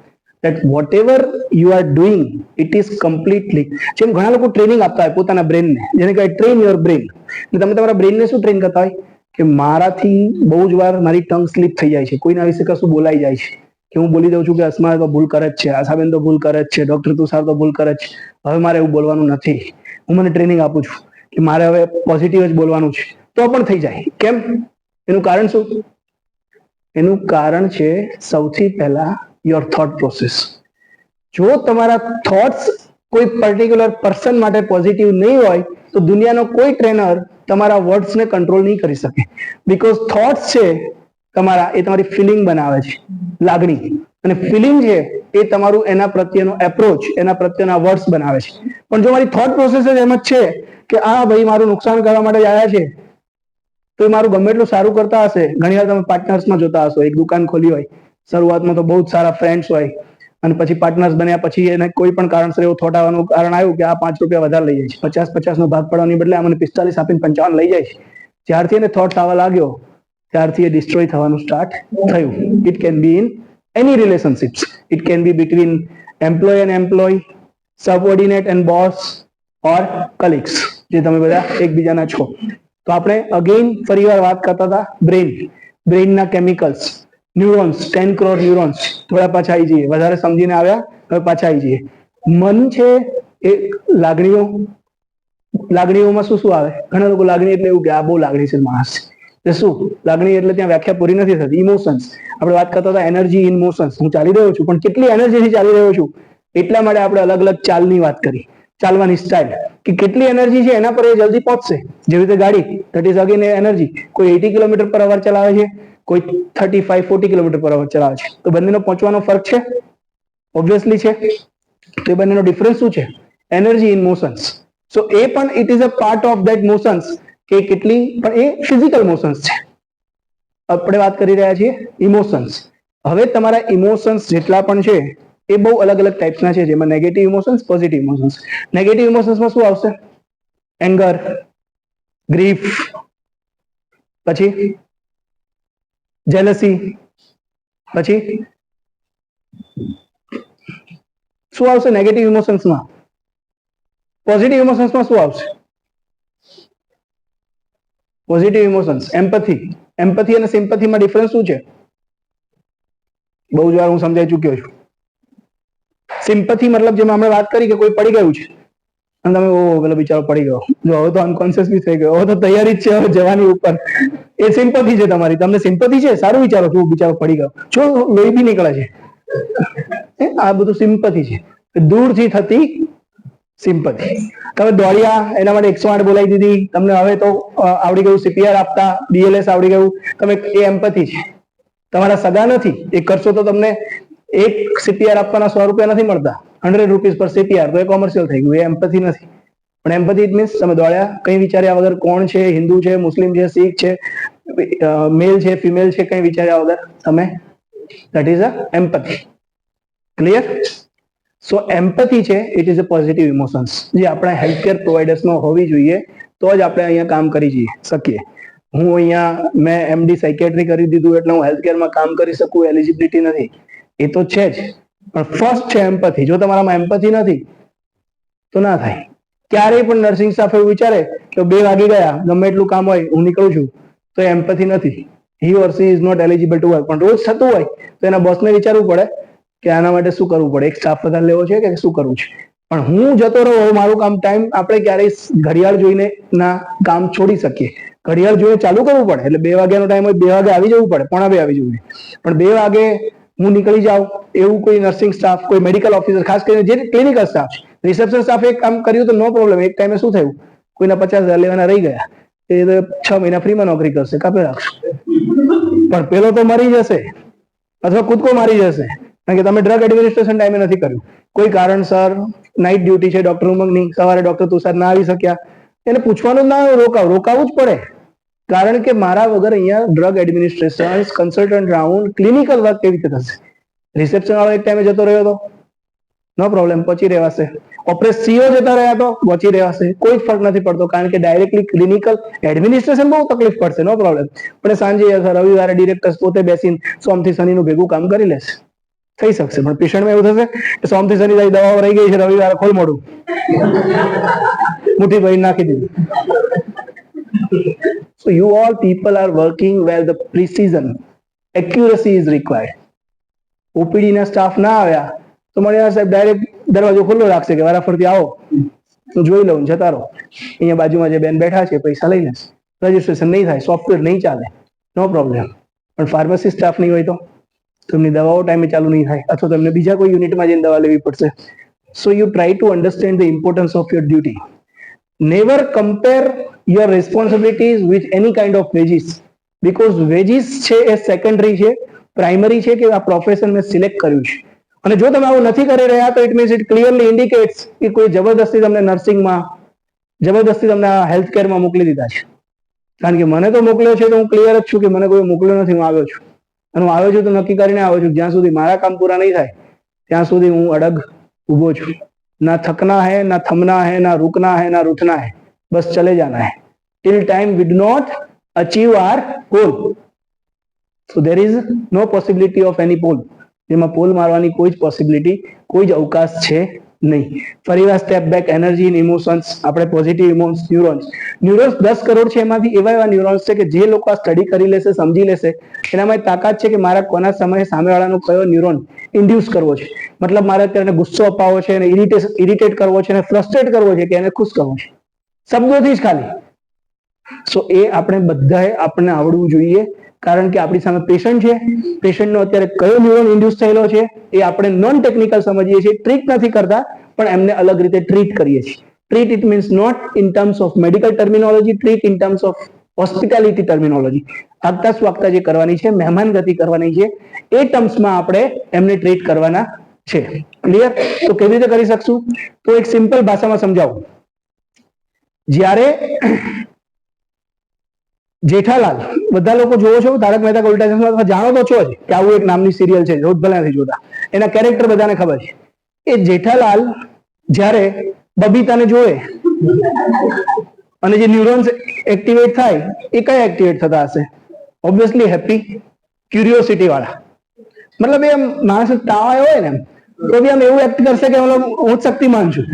that whatever you are doing, it is completely, જેમ ઘણા લોકો ટ્રેનિંગ આપતા હોય પોતાના બ્રેનને, જેને કહેવાય ટ્રેન યોર બ્રેન. તમે તમારા બ્રેનને શું ટ્રેન કરતા હોય કે મારાથી બહુ જ વાર મારી ટંગ સ્લીપ થઈ જાય છે, કોઈના વિશે કશું બોલાઈ જાય છે, કે હું બોલી દઉં છું કે અસ્મા તો ભૂલ કરે જ છે, આશાબેન તો ભૂલ કરે જ છે, ડોક્ટર તુષાર તો ભૂલ કરે જ છે, હવે મારે એવું બોલવાનું નથી. હું મને ટ્રેનિંગ આપું છું કે મારે હવે પોઝિટિવ જ બોલવાનું છે, તો પણ થઈ જાય. કેમ? એનું કારણ શું? એનું કારણ છે સૌથી પહેલા યોર થોટ પ્રોસેસ. જો તમારા થોટ્સ કોઈ પર્ટિક્યુલર પર્સન માટે પોઝિટિવ નહીં હોય તો દુનિયાનો કોઈ ટ્રેનર તમારા વર્ડ્સને કંટ્રોલ નહીં કરી શકે. બીકોઝ થોટ્સ છે તમારા, એ તમારી ફિલિંગ બનાવે છે, લાગણી, અને ફિલિંગ છે એ તમારું એના પ્રત્યેનો એપ્રોચ, એના પ્રત્યેના વર્ડ્સ બનાવે છે. પણ જો મારી થોટ પ્રોસેસ જ એમ જ છે કે આ ભાઈ મારું નુકસાન કરવા માટે જ આવ્યા છે, તો મારું ગમે એટલું સારું કરતા હશે. ઘણી વાર તમે પાર્ટનર્સમાં જોતા હશો, એક દુકાન ખોલી હોય, શરૂઆતમાં તો બહુ જ સારા ફ્રેન્ડ્સ હોય, અને પછી પાર્ટનર્સ બન્યા પછી એને કોઈ પણ કારણસર એવું થોટ આવવાનું કારણ આવ્યું કે આ 5 રૂપિયા વધારે લઈ જાય છે, 50-50 નો ભાગ પડવાની બદલે આ મને 45 આપીને 55 લઈ જાય છે. જ્યારથી એને થોટ આવવા લાગ્યો ત્યારથી એ ડિસ્ટ્રોય થવાનું સ્ટાર્ટ થયું. It can be in any relationships, it can be between employer and employee, subordinate and boss, or colleagues, જે તમે બધા એકબીજાના છો. તો આપણે અગેઇન ફરીવાર વાત કરતા હતા બ્રેન, બ્રેનના કેમિકલ્સ, ન્યુરોન્સ, 10 કરોડ ન્યુરોન્સ. થોડા પાછા આવી જઈએ, વધારે સમજીને આવ્યા, હવે પાછા આવી જઈએ. મન છે એ લાગણીઓ, લાગણીઓમાં શું શું આવે? ઘણા લોકો લાગણી એટલે એવું કે આ બહુ લાગણી છે માણસ છે. શું લાગણી એટલે ત્યાં વ્યાખ્યા પૂરી નથી થતી. ઇમોશન્સ, આપણે વાત કરતા હતા એનર્જી ઇન મોશન્સ. હું ચાલી રહ્યો છું, પણ કેટલી એનર્જીથી ચાલી રહ્યો છું, એટલા માટે આપણે અલગ અલગ ચાલની વાત કરી, ચાલવાની સ્ટાઇલ, કે કેટલી એનર્જી છે એના પર એ જલ્દી પહોંચશે. જેવી રીતે ગાડી, ધેટ ઇઝ અગેન એનર્જી. કોઈ 80 કિલોમીટર પર અવર ચલાવે છે, કોઈ 35-40 કિલોમીટર પર અવર ચલાવે છે, તો બંનેનો પહોંચવાનો ફરક છે, ઓબ્વિયસલી છે. તો એ બંનેનો ડિફરન્સ શું છે? Energy in motions. સો એ પણ it is a part of that motions, કે કેટલી, પણ એ ફિઝિકલ મોશન્સ છે. આપણે વાત કરી રહ્યા છીએ ઇમોશન્સ. હવે તમારા ઇમોશન્સ જેટલા પણ છે એ બહુ અલગ અલગ ટાઈપ્સના છે, જેમાં negative emotions, positive emotions. Negative ઇમોશન્સમાં શું આવશે? એંગર, ગ્રીફ, પછી જેલસી, પછી શું આવશે નેગેટિવ ઇમોશન્સમાં? પોઝિટિવ ઇમોશન્સમાં શું આવશે? Positive emotions, એમ્પથી. એમ્પથી અને સિમ્પથીમાં ડિફરન્સ શું છે? બહુ જ વાર હું સમજાઈ ચૂક્યો છું. સિમ્પથી મતલબ જેમ આપણે વાત કરી કે કોઈ પડી ગયું છે અને તમે ઓ પેલો બિચારો પડી ગયો, જો હવે તો અનકોન્શિયસ બી થઈ ગયો, હવે તો તૈયારી જ છે હવે જવાની ઉપર, એ સિમ્પથી છે તમારી. તમને સિમ્પથી છે, સારું વિચારો છું બિચારો પડી ગયો, જો લોહી બી નીકળે છે, આ બધું સિમ્પથી છે, દૂરથી થતી સિમ્પથી. તમે દોડ્યા, એના માટે 108 બોલાવી દીધી, તમને હવે તો આવડી ગયું સીપીઆર આપતા, બીએલએસ આવડી ગયું, તમે, એ એમ્પથી છે. તમારા સગા નથી, એ કરશો તો તમને એક સીપીઆર આપવાના 100 રૂપિયા નથી મળતા, 100 રૂપીસ પર સીપીઆર, તો એ કોમર્શિયલ થઈ ગયું, એ એમ્પથી નથી. પણ એમ્પથી ઇટ મીન્સ તમે દોડ્યા, કઈ વિચાર્યા વગર, કોણ છે, હિન્દુ છે, મુસ્લિમ છે, શીખ છે, મેલ છે, ફિમેલ છે, કઈ વિચાર્યા વગર તમે, ધેટ ઇઝ અ એમ્પથી. ક્લિયર? સો એમ્પથી છે, it is a positive emotions, જે આપણા હેલ્થકેર પ્રોવાઇડર્સમાં હોવી જોઈએ, તો જ આપણે અહીંયા કામ કરી શકીએ. હું અહીંયા મેં એમડી સાયકેટ્રી કરી દીધું એટલે હું હેલ્થકેરમાં કામ કરી શકું, એલિજિબિલિટી નથી, એ તો છે જ. પણ ફર્સ્ટ છે એમ્પથી. જો તમારામાં એમ્પથી નથી તો ના થાય. ક્યારેય પણ નર્સિંગ સ્ટાફ એવું વિચારે કે 2 વાગી ગયા, ગમે એટલું કામ હોય, હું નીકળું છું, તો એમ્પથી નથી. He or she is not eligible to work. પણ રોજ થતું હોય તો એના બોસને વિચારવું પડે કે આના માટે શું કરવું પડે, એક સ્ટાફ વધારે લેવો છે કે શું કરવું છે. પણ હું જતો રહું મારું કામ ટાઈમ આપણે ક્યારેય ઘડિયાળ જોઈને ના કામ છોડી શકીએ. ઘડિયાળ જોઈને ચાલુ કરવું પડે. એટલે 2 વાગ્યાનો ટાઈમ હોય 2 વાગે આવી જવું પડે, 1:45 આવી જવું. પણ 2 વાગે હું નીકળી જાઉં એવું કોઈ નર્સિંગ સ્ટાફ, કોઈ મેડિકલ ઓફિસર, ખાસ કરીને જે ક્લિનિકલ સ્ટાફ, રિસેપ્શન સ્ટાફ એક કામ કર્યું તો નો પ્રોબ્લેમ. એક ટાઈમે શું થયું, કોઈના 50,000 લેવાના રહી ગયા, એ 6 મહિના ફ્રીમાં નોકરી કરશે, કાપી રાખશે. પણ પેલો તો મરી જશે અથવા કૂદકો મારી જશે, કારણ કે તમે ડ્રગ એડમિનિસ્ટ્રેશન ટાઈમે નથી કર્યું. કોઈ કારણસર નાઇટ ડ્યુટી છે ડોક્ટર ઉમંગની, સવારે ડોક્ટર તુષાર ના આવી શક્યા, એને પૂછવાનું ના રોકાવવું જ પડે. કારણ કે મારા વગર અહીંયા drug administration consultant round clinical work કેવી રીતે થશે? રિસેપ્શન વાળો એક ટાઈમે જતો રહ્યો તો નો પ્રોબ્લેમ, પહોંચી રહેવાશે. સીઓ જતા રહ્યા તો પહોંચી રહેવાશે, કોઈ જ ફરક નથી પડતો. કારણ કે ડાયરેક્ટલી ક્લિનિકલ એડમિનિસ્ટ્રેશન બહુ તકલીફ પડશે, નો પ્રોબ્લેમ. પણ સાંજે રવિવારે ડિરેક્ટર્સ પોતે બેસીને સોમથી શનિનું ભેગું કામ કરી લેશે, થઈ શકશે. પણ પેશન્ટમાં એવું થશે કે સોમથી શનિ તારી દવાઓ રહી ગઈ છે, રવિવારે ખોલ મોડું મુઠ્ઠી ભરી નાખી દીધું. So you all people are working where the precision, accuracy is required. OPD ના સ્ટાફ ના આવ્યા તો મળ્યા સાહેબ ડાયરેક્ટ દરવાજો ખુલ્લો રાખશે કે વારાફરતી આવો, હું જોઈ લઉં, જતા રહો. અહીંયા બાજુમાં જે બેન બેઠા છે પૈસા લઈ લેશે, રજીસ્ટ્રેશન નહીં થાય, સોફ્ટવેર નહીં ચાલે, નો પ્રોબ્લેમ. પણ ફાર્મસી સ્ટાફ નહીં હોય તો એમની દવાઓ ટાઈમે ચાલુ નહીં થાય, અથવા તો એમને બીજા કોઈ યુનિટમાં જઈને દવા લેવી પડશે. So you try to understand the importance of your duty. Never compare your responsibilities with any kind of veggies, because veggies છે એ સેકન્ડરી છે, પ્રાઇમરી છે કે આ પ્રોફેશન મેં સિલેક્ટ કર્યું છે. અને જો તમે આવું નથી કરી રહ્યા તો it means it clearly indicates કે કોઈ જબરદસ્તી તમને નર્સિંગમાં, જબરદસ્તી તમને હેલ્થ કેરમાં મોકલી દીધા છે. કારણ કે મને તો મોકલ્યો છે તો હું ક્લિયર જ છું કે મને કોઈ મોકલ્યો નથી, હું આવ્યો છું. અને હું આવ્યો છું તો નક્કી કરીને આવ્યો છું, જ્યાં સુધી મારા કામ પૂરા નહીં થાય ત્યાં સુધી હું અડગ ઉભો છું. ના થકના હૈ, ના થમના હૈ, ના रुकना है, ना रूठना है, बस चले जाना है till time we do not achieve our goal. So there is no possibility of any pole. જેમાં પોલ મારવાની કોઈ જ પોસિબિલિટી, કોઈ જ અવકાશ છે નહીં. ફરીવાર step back, energy in emotions. આપણે પોઝિટિવ ન્યુરોન્સ 10 કરોડ છે, એમાંથી એવા ન્યુરોન્સ છે કે જે લોકો આ સ્ટડી કરી લેશે, સમજી લેશે, એનામાં તાકાત છે કે મારા કોના સમયે સામેવાળાનો કયો ન્યુરોન ઇન્ડ્યુસ કરવો છે. મતલબ મારે અત્યારે ગુસ્સો અપાવવો છે, એને ઇરિટેટ કરવો છે, એને ફ્રસ્ટ્રેટ કરવો છે કે એને ખુશ કરવો છે, શબ્દોથી જ ખાલી. સો એ આપણે બધાએ આપણને આવડવું જોઈએ. કારણ કે આપણી સામે પેશન્ટ છે, પેશન્ટનો અત્યારે કયો ન્યુરોન ઇન્ડ્યુસ થયેલો છે એ આપણે નોન ટેકનિકલ સમજીએ છીએ, ટ્રીટ નથી કરતા, પણ એમને અલગ રીતે ટ્રીટ કરીએ છીએ. Treat it means not in terms of medical terminology, treat in terms of hospitality terminology. આગતા સ્વાગતા જે કરવાની છે, મહેમાન ગતિ કરવાની છે, એ ટર્મ્સમાં આપણે એમને ટ્રીટ કરવાના છે. ક્લિયર? તો કેવી રીતે કરી શકશું? તો એક સિમ્પલ ભાષામાં સમજાવું. જ્યારે જેઠાલાલ, બધા લોકો જોવો છો તારક મહેતા કા ઉલ્ટા ચશ્મા, જાણો તો છો જ કે આવું એક નામની સિરિયલ છે, રોજ ભલે નથી જોતા, એના કેરેક્ટર બધાને ખબર છે. એ જેઠાલાલ જ્યારે બબીતાને જોવે અને જે ન્યુરોન્સ એક્ટિવેટ થાય એ કયા એક્ટિવેટ થતા હશે? ઓબ્વિયસલી હેપી, ક્યુરિયોસિટી વાળા. મતલબ એ માણસ તાવ આવ્યો હોય ને તો બી આમ એવું એક્ટ કરશે કે હું જ શક્તિમાન છું.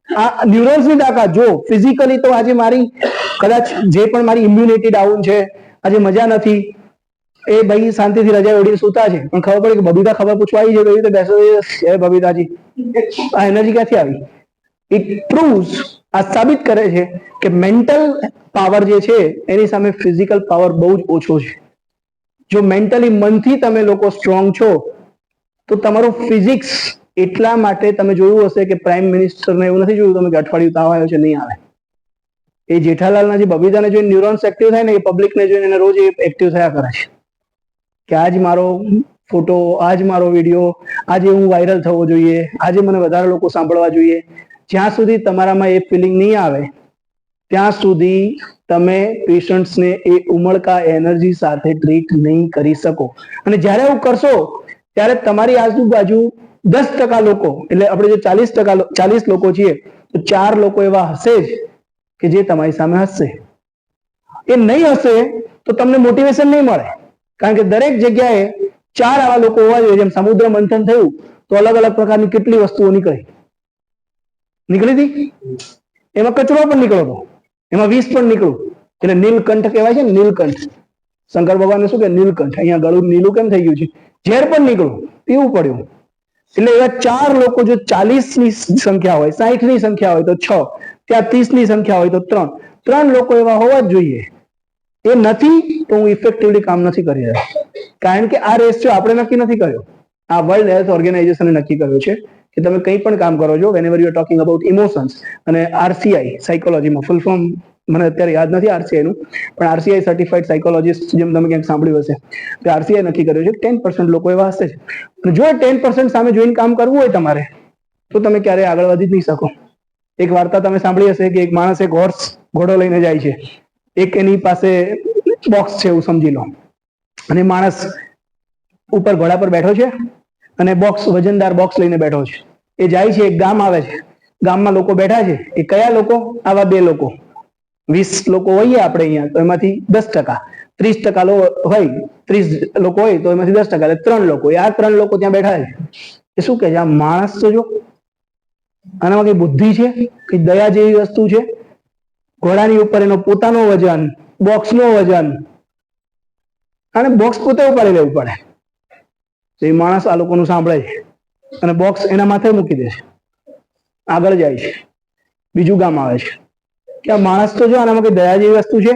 આ ન્યુરોન્સની તાકાત. જો ફિઝિકલી તો આજે મારી કદાચ જે પણ મારી ઇમ્યુનિટી ડાઉન છે, આજે મજા નથી, એ ભાઈ શાંતિથી રજા ઓઢીને સૂતા છે, પણ ખબર પડી કે બબીતા ખબર પૂછવા આવી છે, એવી રીતે બેસો, એ બબીતાજી આ એનર્જી ક્યાંથી આવી? ઇટ પ્રૂવ્સ, આ સાબિત કરે છે કે મેન્ટલ પાવર જે છે એની સામે ફિઝિકલ પાવર બહુ જ ઓછો છે. જો મેન્ટલી, મનથી તમે લોકો સ્ટ્રોંગ છો તો તમારું ફિઝિક્સ, એટલા માટે તમે જોયું હશે કે પ્રાઇમ મિનિસ્ટરને એવું નથી જોયું તમે કે અઠવાડિયું તાવ આવ્યો છે, નહીં આવે. એ જેઠાલાલના જે બબીતાને જોઈને ન્યુરોન્સ એક્ટિવ થાય ને, એ પબ્લિકને જોઈને એને રોજ એક્ટિવ થયા કરે છે કે આજ મારો ફોટો, આજ મારો વિડીયો, આજે હું વાયરલ થવો જોઈએ, આજે મને વધારે લોકો સાંભળવા જોઈએ. જ્યાં સુધી તમારામાં એ ફિલિંગ નહીં આવે ત્યાં સુધી તમે પેશન્ટ્સને એ ઉમળકા એનર્જી સાથે ટ્રીટ નહીં કરી શકો. અને જ્યારે એવું કરશો ત્યારે તમારી આજુબાજુ 10% લોકો, એટલે આપણે જો 40 લોકો છીએ તો 4 લોકો એવા હશે જ કે જે તમારી સામે હસશે. એ નહીં હશે તો તમને મોટિવેશન નહીં મળે. કારણ કે દરેક જગ્યાએ 4 આવા લોકો હોવા જોઈએ. જેમ સમુદ્ર મંથન થયું તો અલગ અલગ પ્રકારની કેટલી વસ્તુઓ નીકળી હતી, એમાં કચરો પણ નીકળ્યો હતો, એમાં વિષ પણ નીકળ્યું, એટલે નીલકંઠ કહેવાય છે ને, નીલકંઠ. શંકર ભગવાનને શું કે નીલકંઠ, અહીંયા ગળું નીલું કેમ થઈ ગયું છે? ઝેર પણ નીકળ્યું, પીવું પડ્યું. એટલે એવા 4 લોકો જો 40 ની સંખ્યા હોય, 60 ની સંખ્યા હોય તો 6, ત્યાં 30 ની સંખ્યા હોય તો 3 લોકો એવા હોવા જ જોઈએ. એ નથી તો હું ઇફેક્ટિવલી કામ નથી કરી રહ્યો. કારણ કે આ રેશિયો આપણે નક્કી નથી કર્યો, આ વર્લ્ડ હેલ્થ ઓર્ગેનાઇઝેશને નક્કી કર્યો છે કે તમે કંઈ પણ કામ કરો છો whenever you are talking about emotions. અને આરસીઆઈ સાયકોલોજીમાં ફૂલ ફોર્મ મને અત્યારે યાદ નથી આરસીઆઈ નું, પણ આરસીઆઈ સર્ટિફાઈડ સાયકોલોજીસ્ટ જેમ તમે ક્યાંક સાંભળ્યું હશે, તો આરસીઆઈ નક્કી કર્યું છે કે 10% લોકો એવા હશે. જો 10% સામે જોઈને કામ કરવું હોય તમારે, તો તમે ક્યારેય આગળ વધી જ નહીં શકો. એક વાર્તા તમે સાંભળી હશે કે એક માણસ એક ઘોડો લઈને જાય છે, એક એની પાસે બોક્સ છે એવું સમજી લો, અને માણસ ઉપર ઘોડા પર બેઠો છે અને બોક્સ વજનદાર બોક્સ લઈને બેઠો છે. એ જાય છે, એક ગામ આવે છે, ગામમાં લોકો બેઠા છે. એ કયા લોકો? આવા 2 લોકો. 20 લોકો હોઈએ આપણે અહીંયા, તો એમાંથી 10%, 30% હોય, 30 લોકો હોય તો એમાંથી 10%, એટલે 3 લોકો. આ 3 લોકો ત્યાં બેઠા છે. એ શું કે છે? આ માણસ તો જો, આનામાં કઈ બુદ્ધિ છે, કઈ દયા જેવી વસ્તુ છે? ઘોડાની ઉપર એનો પોતાનો વજન, બોક્સ નો વજન, અને બોક્સ પોતે ઉપાડી લેવું પડે. તો એ માણસ આ લોકોનું સાંભળે છે અને બોક્સ એના માથે મૂકી દે છે, આગળ જાય છે. બીજું ગામ આવે છે કે આ માણસ તો જો, આનામાં કઈ દયા જેવી વસ્તુ છે?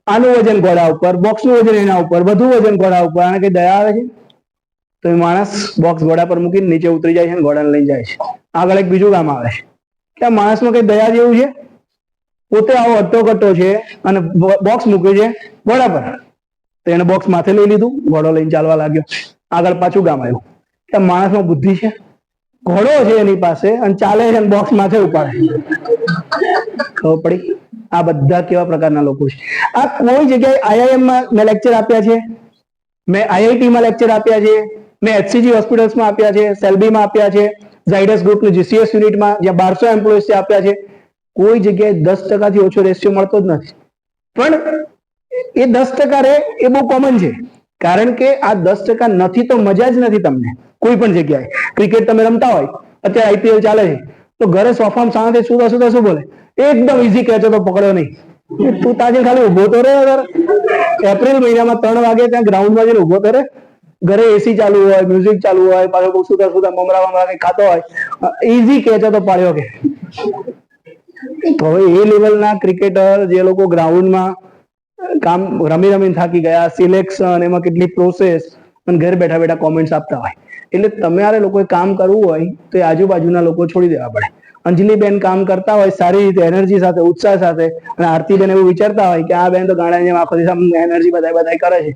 આનું વજન ઘોડા ઉપર, બોક્સ નું વજન એના ઉપર, બધું વજન ઘોડા ઉપર, આને કઈ દયા આવે છે? તો એ માણસ બોક્સ ઘોડા પર મૂકીને નીચે ઉતરી જાય છે અને ઘોડાને લઈને જાય છે. આગળ એક બીજું ગામ આવે છે કે આ માણસમાં કઈ દયા જેવું છે? પોતે આવો અટ્ટો છે અને બોક્સ મૂક્યું છે ઘોડા પર, તો એને બોક્સ માથે લઈ લીધું, ઘોડો લઈને ચાલવા લાગ્યો. આગળ પાછું ગામ આવ્યું કે માણસમાં બુદ્ધિ છે? ઘોડો છે એની પાસે અને ચાલે છે, બોક્સ માથે ઉપાડે. ખબર પડી? આ બધા કેવા પ્રકારના લોકો છે? આ કોઈ જગ્યાએ આઈઆઈએમ માં મેં લેક્ચર આપ્યા છે, મેં આઈઆઈટી માં લેક્ચર આપ્યા છે, મેં એચસીજી હોસ્પિટલ્સમાં આપ્યા છે, સેલ્બીમાં આપ્યા છે, ઝાયડસ ગ્રુપની જીસીએસ યુનિટમાં જ્યાં 1200 એમ્પ્લોઈઝ છે આપ્યા છે. કોઈ જગ્યાએ 10% થી ઓછો રેશિયો મળતો જ નથી. પણ એ 10% રે એ બહુ કોમન છે, કારણ કે આ 10% નથી તો મજા જ નથી તમને કોઈ પણ જગ્યાએ. ક્રિકેટ તમે રમતા હોય, અત્યારે આઈપીએલ ચાલે છે, તો ઘરે સોફામાં શાંતિ સુતા શું બોલે? એકદમ ઈઝી કેચ તો પકડ્યો નહીં. તું તાજે ખાલી ઉભો તો રે. એપ્રિલ મહિનામાં 3 વાગે ત્યાં ગ્રાઉન્ડમાં જઈને ઉભો તો રે. ઘરે એસી ચાલુ હોય, મ્યુઝિક ચાલુ હોય, પાછો સુતા મમરા કઈ ખાતો હોય, ઈઝી કેચ તો પાડ્યો કે. તો હવે એ લેવલના ક્રિકેટર જે લોકો ગ્રાઉન્ડમાં કામ રમીને થાકી ગયા, સિલેક્શન, એમાં કેટલી પ્રોસેસ, અને ઘર બેઠા બેઠા કોમેન્ટ્સ આપતા હોય. એટલે તમારે લોકોએ કામ કરવું હોય તો એ આજુબાજુના લોકો છોડી દેવા પડે. અંજલિબેન કામ કરતા હોય સારી રીતે, એનર્જી સાથે, ઉત્સાહ સાથે, અને આરતીબેન એવું વિચારતા હોય કે આ બેન તો ગાડા જેમ આખો દિવસ એનર્જી બધાય કરે છે,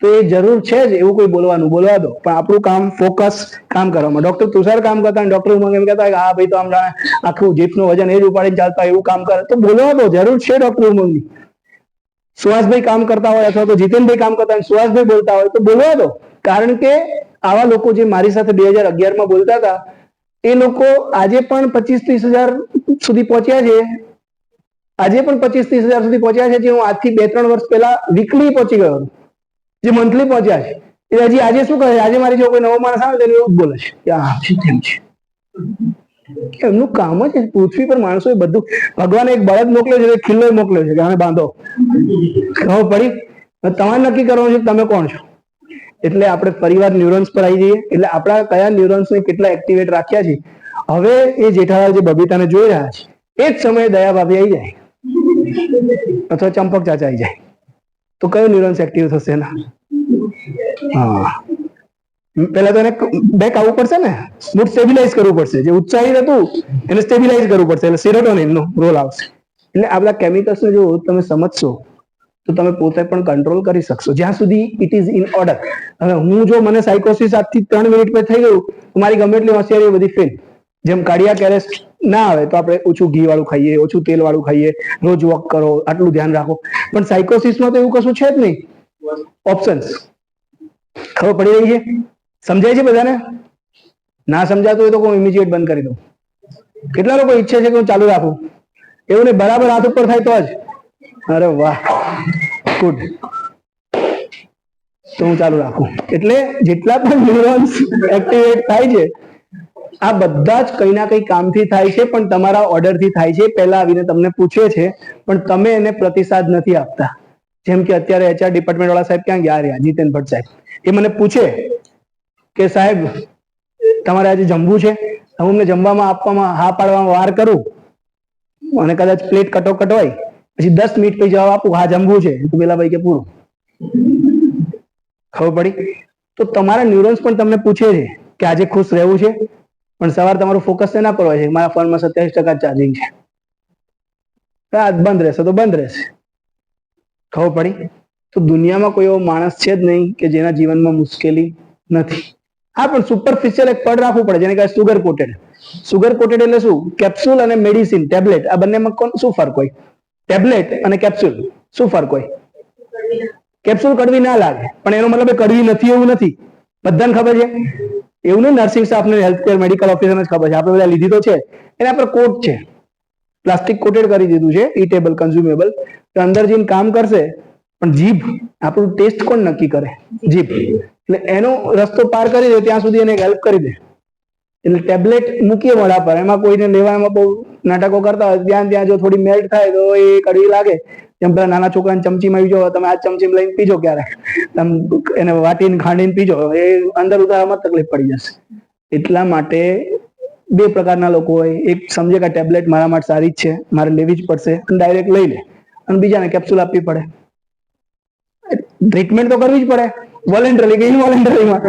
તો એ જરૂર છે જ એવું કોઈ બોલવાનું, બોલવા દો. પણ આપણું કામ ફોકસ કામ કરવામાં. ડોક્ટર તુષાર કામ કરતા, ડોક્ટર ઉમંગ એમ કહેતા હા ભાઈ તો આમ આખું જીપનું વજન એ જ ઉપાડીને ચાલતા એવું કામ કરે, તો બોલવા દો, જરૂર છે ડોક્ટર ઉમંગની. સુહાસભાઈ કામ કરતા હોય અથવા તો જીતેનભાઈ કામ કરતા હોય, સુહાસભાઈ બોલતા હોય, તો બોલવા દો. કારણ કે આવા લોકો જે મારી સાથે 2011 માં બોલતા હતા, એ લોકો આજે પણ 25-30 હજાર સુધી પહોંચ્યા છે. આજે પણ 25-30 હજાર સુધી પહોંચ્યા છે, જે હું આજથી 2-3 વર્ષ પહેલા વીકલી પહોંચી ગયો હતો, જે મંથલી પહોંચ્યા છે. એ હજી આજે શું કરે? આજે મારી જો કોઈ નવો માણસ આવે તો એવું જ બોલે છે કે આ છે તેમ છે. એમનું કામ જ પૃથ્વી પર માણસો બધું, ભગવાને એક બળદ મોકલ્યો છે, એક ખિલ્લો મોકલ્યો છે કે આને બાંધો. ખબર પડી? તમારે નક્કી કરવાનું છે તમે કોણ છો. એટલે આપણે પરિવાર ન્યુરોન્સ પર આવી જઈએ. એટલે આપણા કયા ન્યુરોન્સને કેટલા એક્ટિવેટ રાખ્યા છે. હવે એ જેઠાલાલ જે બબીતાને જોઈ રહ્યા છે, એ જ સમયે દયા ભાભી આવી જાય અથવા ચંપક ચાચા આવી જાય, તો કયો ન્યુરોન્સ એક્ટિવ થશે એના? હા, પેલા તો એને બેક આવવું પડશે ને, મૂડ સ્ટેબિલાઇઝ કરવું પડશે. જે ઉત્સાહી હતું એને સ્ટેબિલાઇઝ કરવું પડશે, એટલે સેરોટોનિન નો રોલ આવશે. એટલે આ બધા કેમિકલ્સને જો તમે સમજશો તો તમે પોતે પણ કંટ્રોલ કરી શકશો, જ્યાં સુધી ઇટ ઇઝ ઇન ઓર્ડર. હવે હું જો મને સાયકોસિસ આજથી 3 મિનિટ પર થઈ ગયું, મારી ગમે એટલી હોશિયારી બધી ફેલ. જેમ કાર્ડિયાક એરેસ્ટ ના આવે તો આપણે ઓછું ઘી વાળું ખાઈએ, ઓછું તેલ વાળું ખાઈએ, રોજ વોક કરો, આટલું ધ્યાન રાખો. પણ સાયકોસિસમાં તો એવું કશું છે જ નહીં. ઓપ્શન્સ ખબર પડી રહી છે? સમજાય છે બધાને? ના સમજાતું હોય તો હું ઇમિડિયેટ બંધ કરી દઉં. કેટલા લોકો ઈચ્છે છે કે હું ચાલુ રાખું? એવું નહીં, બરાબર હાથ ઉપર થાય તો જ. અરે વાહ, ગુડ. તો હું ચાલુ રાખું. એટલે જેટલા પણ ન્યુરોન્સ એક્ટિવેટ થાય છે, આ બધા જ કઈ ના કઈ કામથી થાય છે, પણ તમારા ઓર્ડરથી થાય છે. પહેલા આવીને તમને પૂછે છે, પણ તમે એને પ્રતિસાદ નથી આપતા. જેમ કે અત્યારે એચઆર ડિપાર્ટમેન્ટ વાળા સાહેબ ક્યાં ગયા રહ્યા? જીતેન ભટ્ટ સાહેબ. એ મને પૂછે કે સાહેબ તમારે આજે જમવું છે, હું અમને જમવામાં આપવામાં હા પાડવામાં વાર કરું અને કદાચ પ્લેટ કટોકટ હોય, પછી 10 મિનિટ પછી જવાબ આપું હા જમવું છે, તો પેલા ભાઈ કે પૂરું. ખબર પડી? તો તમારા ન્યુરોન્સ પણ તમને પૂછે છે કે આજે ખુશ રહેવું છે, પણ સવાર તમારું ફોકસ ના પર હોય છે મારા ફોનમાં 27% ચાર્જિંગ છે, રાત બંધ રહેશે તો બંધ રહેશે. ખબર પડી? તો દુનિયામાં કોઈ એવો માણસ છે જ નહીં કે જેના જીવનમાં મુશ્કેલી નથી. હા, પણ સુપરફિશિયલ એક પડ રાખવું પડે, જેને કહેવાય સુગર કોટેડ. સુગર કોટેડ એટલે શું? કેપ્સ્યુલ અને મેડિસિન ટેબ્લેટ, આ બંનેમાં શું ફરક હોય? ટેબ્લેટ અને કેપ્સ્યુલ શું ફરક હોય? કેપ્સ્યુલ કડવી ના લાગે, પણ એનો મતલબ કડવી નથી એવું નથી. બધાને ખબર છે? એવું નહીં નર્સિંગ સ્ટાફને હેલ્થકેર મેડિકલ ઓફિસરને જ ખબર છે, આપણે બધા લીધી તો છે. એના પર કોટ છે, પ્લાસ્ટિક કોટેડ કરી દીધું છે, ઇટેબલ કન્ઝ્યુમેબલ. તો અંદર જઈને કામ કરશે, પણ જીભ આપણું ટેસ્ટ કોણ નક્કી કરે? જીભ. એટલે એનો રસ્તો પાર કરી દે ત્યાં સુધી એને હેલ્પ કરી દે. એટલે ટેબ્લેટ મૂકીએ મોઢા પર, એમાં કોઈને લેવામાં બહુ નાટકો કરતા હોય, ત્યાં જો થોડી મેલ્ટ થાય તો એ કડવી લાગે. જેમ પેલા નાના છોકરાને ચમચીમાં જો તમે આ ચમચીમાં લઈને પીજો, ક્યારે એને વાટીને ખાંડીને પીજો, એ અંદર ઉતારવામાં તકલીફ પડી જશે. એટલા માટે બે પ્રકારના લોકો હોય, એક સમજે કે ટેબ્લેટ મારા માટે સારી જ છે, મારે લેવી જ પડશે, ડાયરેક્ટ લઈ લે, અને બીજાને કેપ્સ્યુલ આપવી પડે. ટ્રીટમેન્ટ તો કરવી જ પડે, વોલેન્ટરી કે ઇનવોલેન્ટરીમાં.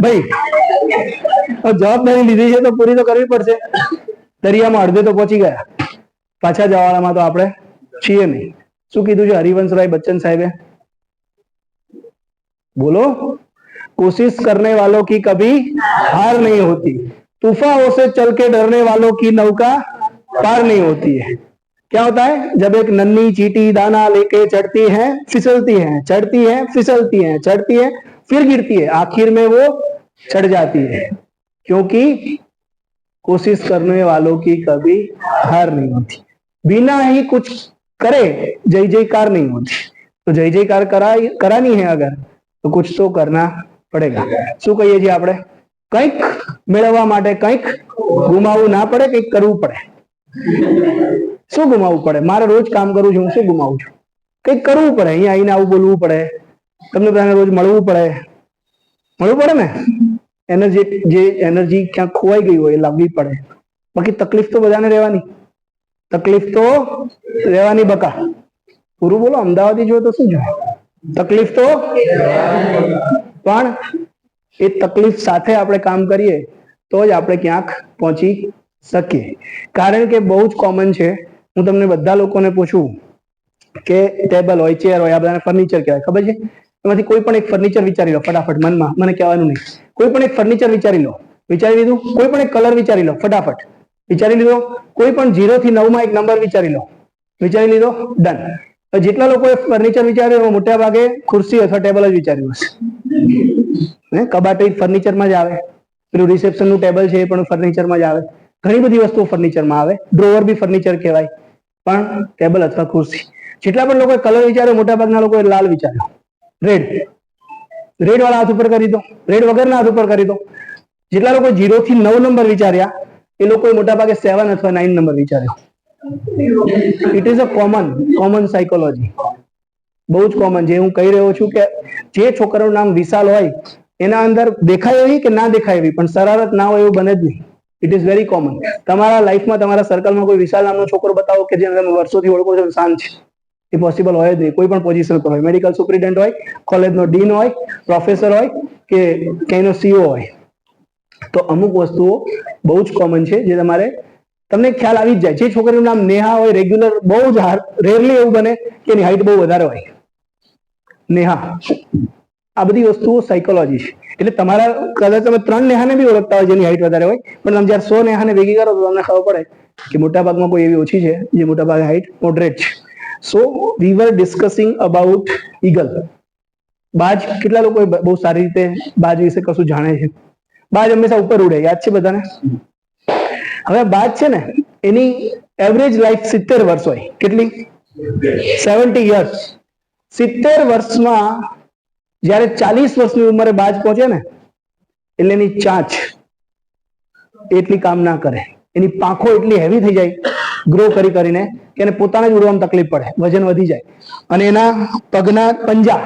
ભાઈ જવાબદારી લીધી છે તો પૂરી તો કરવી પડશે. દરિયામાં અડધે તો પહોંચી ગયા, પાછા જવાવાળામાં તો આપણે છીએ નહીં. શું કીધું છે હરિવંશરાય બચ્ચન સાહેબે? બોલો, कोशिश करने वालों की कभी हार नहीं होती, तूफानों से चल के डरने वालों की नौका पार नहीं होती है. क्या होता है? जब एक नन्ही चींटी दाना लेके चढ़ती है, फिसलती है, चढ़ती है, फिसलती है, चढ़ती है, फिर गिरती है, आखिर में वो चढ़ जाती है, क्योंकि कोशिश करने वालों की कभी हार नहीं होती. बिना ही कुछ करे जय जयकार नहीं होती. तो जय जयकार करानी है अगर, तो कुछ तो करना પડેગા. શું કહીએ છીએ આપણે? કંઈક મેળવવા માટે કંઈક ગુમાવવું ના પડે, કંઈક કરવું પડે. શું ગુમાવવું પડે? મારે રોજ કામ કરું છું, હું શું ગુમાવું છું? કંઈક કરવું પડે. અહીંયા આવીને આવું બોલવું પડે, તમને બધાને રોજ મળવું પડે. મળવું પડે ને? જે એનર્જી ક્યાંક ખોવાઈ ગઈ હોય એ લાવવી પડે. બાકી તકલીફ તો બધાને રહેવાની, તકલીફ તો રહેવાની. બકા પૂરું બોલો, અમદાવાદી જો તો શું જોઈએ? તકલીફ તો, પણ એ તકલીફ સાથે આપણે કામ કરીએ તો જ આપણે ક્યાંક પહોંચી શકીએ. કારણ કે બહુ જ કોમન છે. હું તમને બધા લોકોને પૂછું કે ટેબલ હોય, ચેર હોય, આ બધાને ફર્નિચર કહેવાય, ખબર છે? એમાંથી કોઈ પણ એક ફર્નિચર વિચારી લો ફટાફટ, મનમાં, મને કહેવાનું નહીં. કોઈ પણ એક ફર્નિચર વિચારી લો. વિચારી લીધું? કોઈ પણ એક કલર વિચારી લો ફટાફટ. વિચારી લીધો? કોઈ પણ 0 થી 9 માં એક નંબર વિચારી લો. વિચારી લીધો? ડન. જેટલા લોકોએ ફર્નિચર વિચાર્યું મોટા ભાગે ખુરશી અથવા ટેબલ જ વિચાર્યું હશે. કબાટ ફર્નિચરમાં જ આવે, પેલું રિસેપ્શન નું ટેબલ છે એ પણ ફર્નિચરમાં જ આવે, ઘણી બધી વસ્તુઓ ફર્નિચરમાં આવે, ડ્રોવર બી ફર્નિચર કહેવાય, પણ ટેબલ અથવા ખુરશી. જેટલા પણ લોકોએ કલર વિચાર્યો મોટા ભાગના લોકોએ લાલ વિચાર્યો, રેડ. રેડ વાળા હાથ ઉપર કરી દો, રેડ વગરના હાથ ઉપર કરી દો. જેટલા લોકો 0 થી 9 નંબર વિચાર્યા એ લોકોએ મોટા ભાગે 7 અથવા 9 નંબર વિચાર્યો. It is a common psychology, બહુ જ કોમન. જે હું કહી રહ્યો છું કે જે છોકરાનું નામ વિશાલ હોય એના અંદર દેખાય એવી કે ના દેખાય એવી, પણ શરારત ના હોય એવું બને જ નહીં. It is very common. તમારા લાઈફમાં, તમારા સર્કલમાં કોઈ વિશાલ નામનો છોકરો બતાવો કે જેને તમે વર્ષોથી ઓળખો છો, શાંત છે. એ પોસિબલ હોય જ નહીં. કોઈ પણ પોઝિશન પર હોય, મેડિકલ સુપ્રિન્ટેન્ડન્ટ હોય, કોલેજનો ડીન હોય, પ્રોફેસર હોય કે ક્યાંયનો સીઓ હોય. તો અમુક વસ્તુઓ બહુ જ કોમન છે જે તમારે, તમને ખ્યાલ આવી જ જાય. જે છોકરીનું નામ નેહા હોય, રેગ્યુલર, બહુ જ રેરલી એવું બને કે એની હાઈટ બહુ વધારે હોય. નેહા, આ બધી વસ્તુઓ સાયકોલોજી છે. એટલે તમારા કદાચ તમે 3 નેહાને બી ઓળખતા હોય જેની હાઈટ વધારે હોય, પણ તમે જયારે 100 નેહાને ભેગી કરો તો તમને ખબર પડે કે મોટા ભાગમાં કોઈ એવી ઓછી છે જે મોટા ભાગે હાઈટ મોડરેટ છે. સો વી વર ડિસ્કસિંગ અબાઉટ ઈગલ. બાજ, કેટલા લોકો બહુ સારી રીતે બાજ વિશે કશું જાણે છે? બાજ હંમેશા ઉપર ઉડે, યાદ છે બધાને? હવે બાજ છે ને, એની એવરેજ લાઈફ 70 વર્ષ હોય. કેટલી? 70 યર્સ. 70 વર્ષમાં જયારે 40 વર્ષની ઉંમરે બાજ પહોંચે ને, એટલે એની ચાંચ એટલી કામ ના કરે, એની પાંખો એટલી હેવી થઈ જાય ગ્રો કરી કરીને કે એને પોતાને જ ઉડવામાં તકલીફ પડે, વજન વધી જાય, અને એના પગના પંજા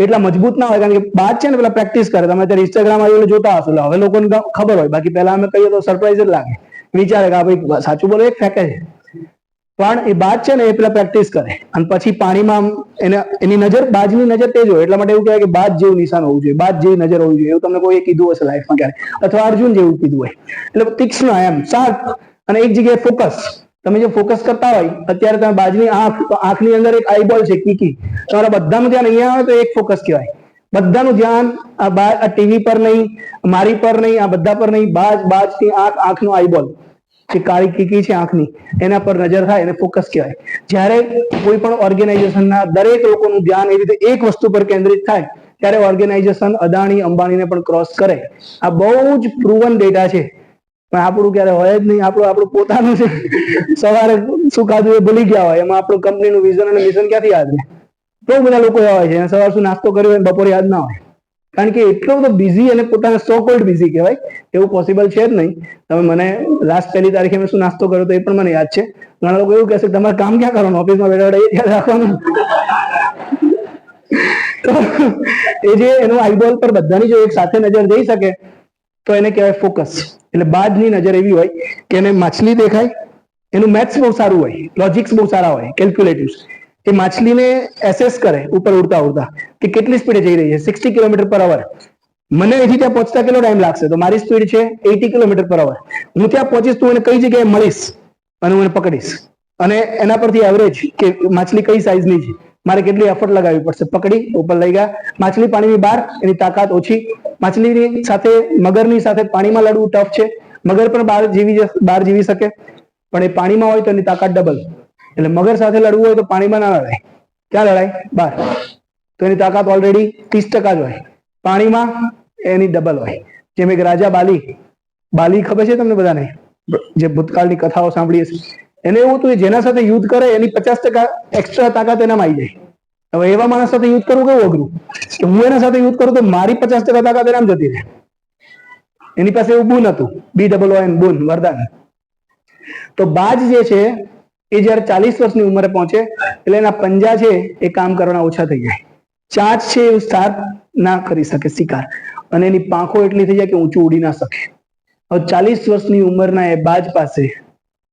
એટલા મજબૂત ના હોય, કારણ કે બાજ છે ને પેલા પ્રેક્ટિસ કરે. તમે અત્યારે ઇન્સ્ટાગ્રામ આવી જોતા હશો, એટલે હવે લોકોને ખબર હોય, બાકી પહેલા અમે કહીએ તો સરપ્રાઈઝ જ લાગે, વિચારે કે ભાઈ સાચું બોલો એક ફેંકે છે. પણ એ બાજ છે ને એ પેલા પ્રેક્ટિસ કરે અને પછી પાણીમાં એને એની નજર, બાજની નજર તેજ હોય, એટલા માટે એવું કહેવાય કે બાજ જેવું નિશાન હોવું જોઈએ, બાજ જેવી નજર હોવી જોઈએ. એવું તમને કોઈ કીધું હશે લાઈફમાં ક્યારે, અથવા અર્જુન જેવું કીધું હોય. એટલે તીક્ષ્ણ, એમ શાર્પ, અને એક જગ્યાએ ફોકસ. તમે જો ફોકસ કરતા હોય, અત્યારે તમે બાજની આંખ, તો આંખની અંદર એક આઈબોલ છે કીકી, તમારા બધાનું ધ્યાન અહીંયા આવે તો એક ફોકસ કહેવાય. બધાનું ધ્યાન આ ટીવી પર નહીં, મારી પર નહીં, આ બધા પર નહીં, બાજ થી આંખ, આંખનો આઈબોલ, જે કાળી કીકી છે આંખની, એના પર નજર થાય એને ફોકસ કહેવાય. જ્યારે કોઈ પણ ઓર્ગેનાઇઝેશનના દરેક લોકોનું ધ્યાન એવી રીતે એક વસ્તુ પર કેન્દ્રિત થાય, ત્યારે ઓર્ગેનાઇઝેશન અદાણી અંબાણીને પણ ક્રોસ કરે. આ બહુ જ પ્રૂવન ડેટા છે. પણ આપણું ક્યારે હોય જ નહીં. આપણું પોતાનું છે, સવારે શું ખાધું એ ભૂલી ગયા હોય, એમાં આપણું કંપનીનું વિઝન અને મિશન ક્યાંથી યાદ રહે? બહુ બધા લોકો એવા હોય છે, સવાર શું નાસ્તો કર્યો હોય બપોરે યાદ ના હોય, કારણ કે એટલો બધો બિઝી અને પોતાને સો કોલ્ડ બિઝી કહેવાય. એવું પોસિબલ છે જ નહીં. તમે મને લાસ્ટ 1 તારીખે મેં શું નાસ્તો કર્યો તો એ પણ મને યાદ છે. ઘણા લોકો એવું કહેશે તમારે કામ ક્યાં કરવાનું, ઓફિસમાં બેઠા બેઠા એ યાદ રાખવાનું. તો એ જે એનું આઈબોલ પર બધાની જો એક સાથે નજર જઈ શકે તો એને કહેવાય ફોકસ. એટલે બાજની નજર એવી હોય કે એને માછલી દેખાય, એનું મેથ્સ બહુ સારું હોય, લોજિક્સ બહુ સારા હોય, કેલ્ક્યુલેટિવ્સ. એ માછલીને એસેસ કરે ઉપર ઉડતા ઉડતા કે કેટલી સ્પીડે જઈ રહી છે, 60 km/h. મને અહીંથી ત્યાં પહોંચતા કેટલો ટાઈમ લાગશે? તો મારી સ્પીડ છે 80 km/h. હું ત્યાં પહોંચીશ તો એને કઈ જગ્યાએ મળીશ અને હું એને પકડીશ, અને એના પરથી એવરેજ કે માછલી કઈ સાઈઝની છે, મારે કેટલી એફર્ટ લગાવવી પડશે. પકડી, ઉપર લઈ ગયા, માછલી પાણીની બહાર, એની તાકાત ઓછી. માછલીની સાથે, મગરની સાથે પાણીમાં લડવું ટફ છે. મગર પણ બહાર જીવી શકે, પણ એ પાણીમાં હોય તો એની તાકાત ડબલ. એટલે મગર સાથે લડવું હોય તો પાણીમાં ના લડાય. ક્યાં લડાય? બહાર. તો એની તાકાત ઓલરેડી 30% જ હોય. પાણીમાં એની ડબલ હોય. જેમ એક રાજા બાલી ખબર છે તમને બધાને, જે ભૂતકાળની કથાઓ સાંભળી હશે. એને એવું હતું જેના સાથે યુદ્ધ કરે એની 50% એક્સ્ટ્રા તાકાત એનામાં આવી જાય. હવે એવા માણસ સાથે યુદ્ધ કરવું કેવું અઘરું, કે હું એના સાથે યુદ્ધ કરું તો મારી 50% તાકાત એનામ જતી રહે. એની પાસે એવું બુન હતું, BOON, બુન, વરદાન. તો બાજ જે છે એ જયારે 40 વર્ષની ઉંમરે પહોંચે એટલે એના પંજા છે એ કામ કરવાના ઓછા થઈ જાય. ચાંચ છે એ શાર્પ ના કરી શકે શિકાર, અને એની પાંખો એટલી થઈ જાય કે ઊંચું ઉડી ના શકે. હવે 40 વર્ષની ઉંમરના એ બાજ પાસે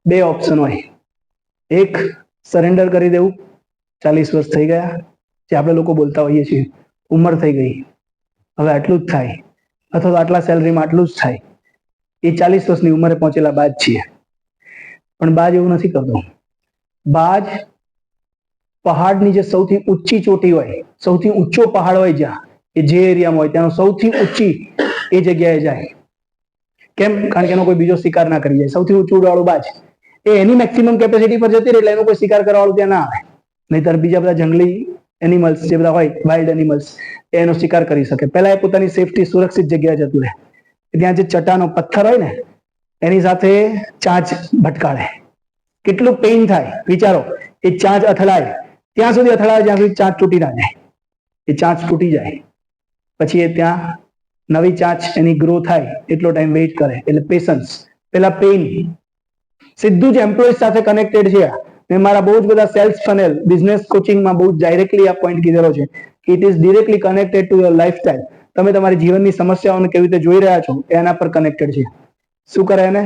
2 ઓપ્શન હોય. એક, સરેન્ડર કરી દેવું, 40 વર્ષ થઈ ગયા, જે આપણે લોકો બોલતા હોઈએ છીએ, ઉંમર થઈ ગઈ, હવે આટલું જ થાય, અથવા તો આટલા સેલરીમાં આટલું જ થાય. એ 40 વર્ષની ઉંમરે પહોંચેલા બાજ છીએ. પણ બાજ એવું નથી કરતો. બાજ પહાડની જે સૌથી ઊંચી ચોટી હોય, સૌથી ઊંચો પહાડ હોય જ્યાં, એ જે એરિયામાં હોય ત્યાંનો સૌથી ઊંચી એ જગ્યાએ જાય. કેમ? કારણ કે એનો કોઈ બીજો શિકાર ના કરી જાય. સૌથી ઊંચું વાળું બાજ એ એની મેક્સિમમ કેપેસિટી પર જતી રહે, એટલે એનો કોઈ શિકાર કરવા વાળું ત્યાં ના આવે. નહીતર બીજા બધા જંગલી એનિમલ્સ જે બધા હોય, વાઇલ્ડ એનિમલ્સ, એનો શિકાર કરી શકે. પહેલા એ પોતાની સેફટી, સુરક્ષિત જગ્યાએ જતું રહે. ત્યાં જે ચટાનો પથ્થર હોય ને એની સાથે ચાંચ ભટકાડે. કેટલું પેઇન થાય વિચારો. એ ચાંચ અથડાય ત્યાં સુધી અથડાય જ્યાં સુધી ચાંચ તૂટી ના જાય. એ ચાંચ તૂટી જાય પછી એ ત્યાં નવી ચાંચ એની ગ્રો થાય એટલો ટાઈમ વેઇટ કરે. એટલે પેશન્સ, પેલા પેઇન. સીધું જ એમ્પ્લોય સાથે કનેક્ટેડ છે. મેં મારા બહુ જ બધા સેલ્સ ફનેલ, બિઝનેસ કોચિંગમાં બહુ ડાયરેક્ટલી આ પોઈન્ટ કીધેલો છે. It is directly connected to your lifestyle. તમે તમારી જીવનની સમસ્યાઓને કેવી રીતે જોઈ રહ્યા છો એના પર કનેક્ટેડ છે. શું કરે એને?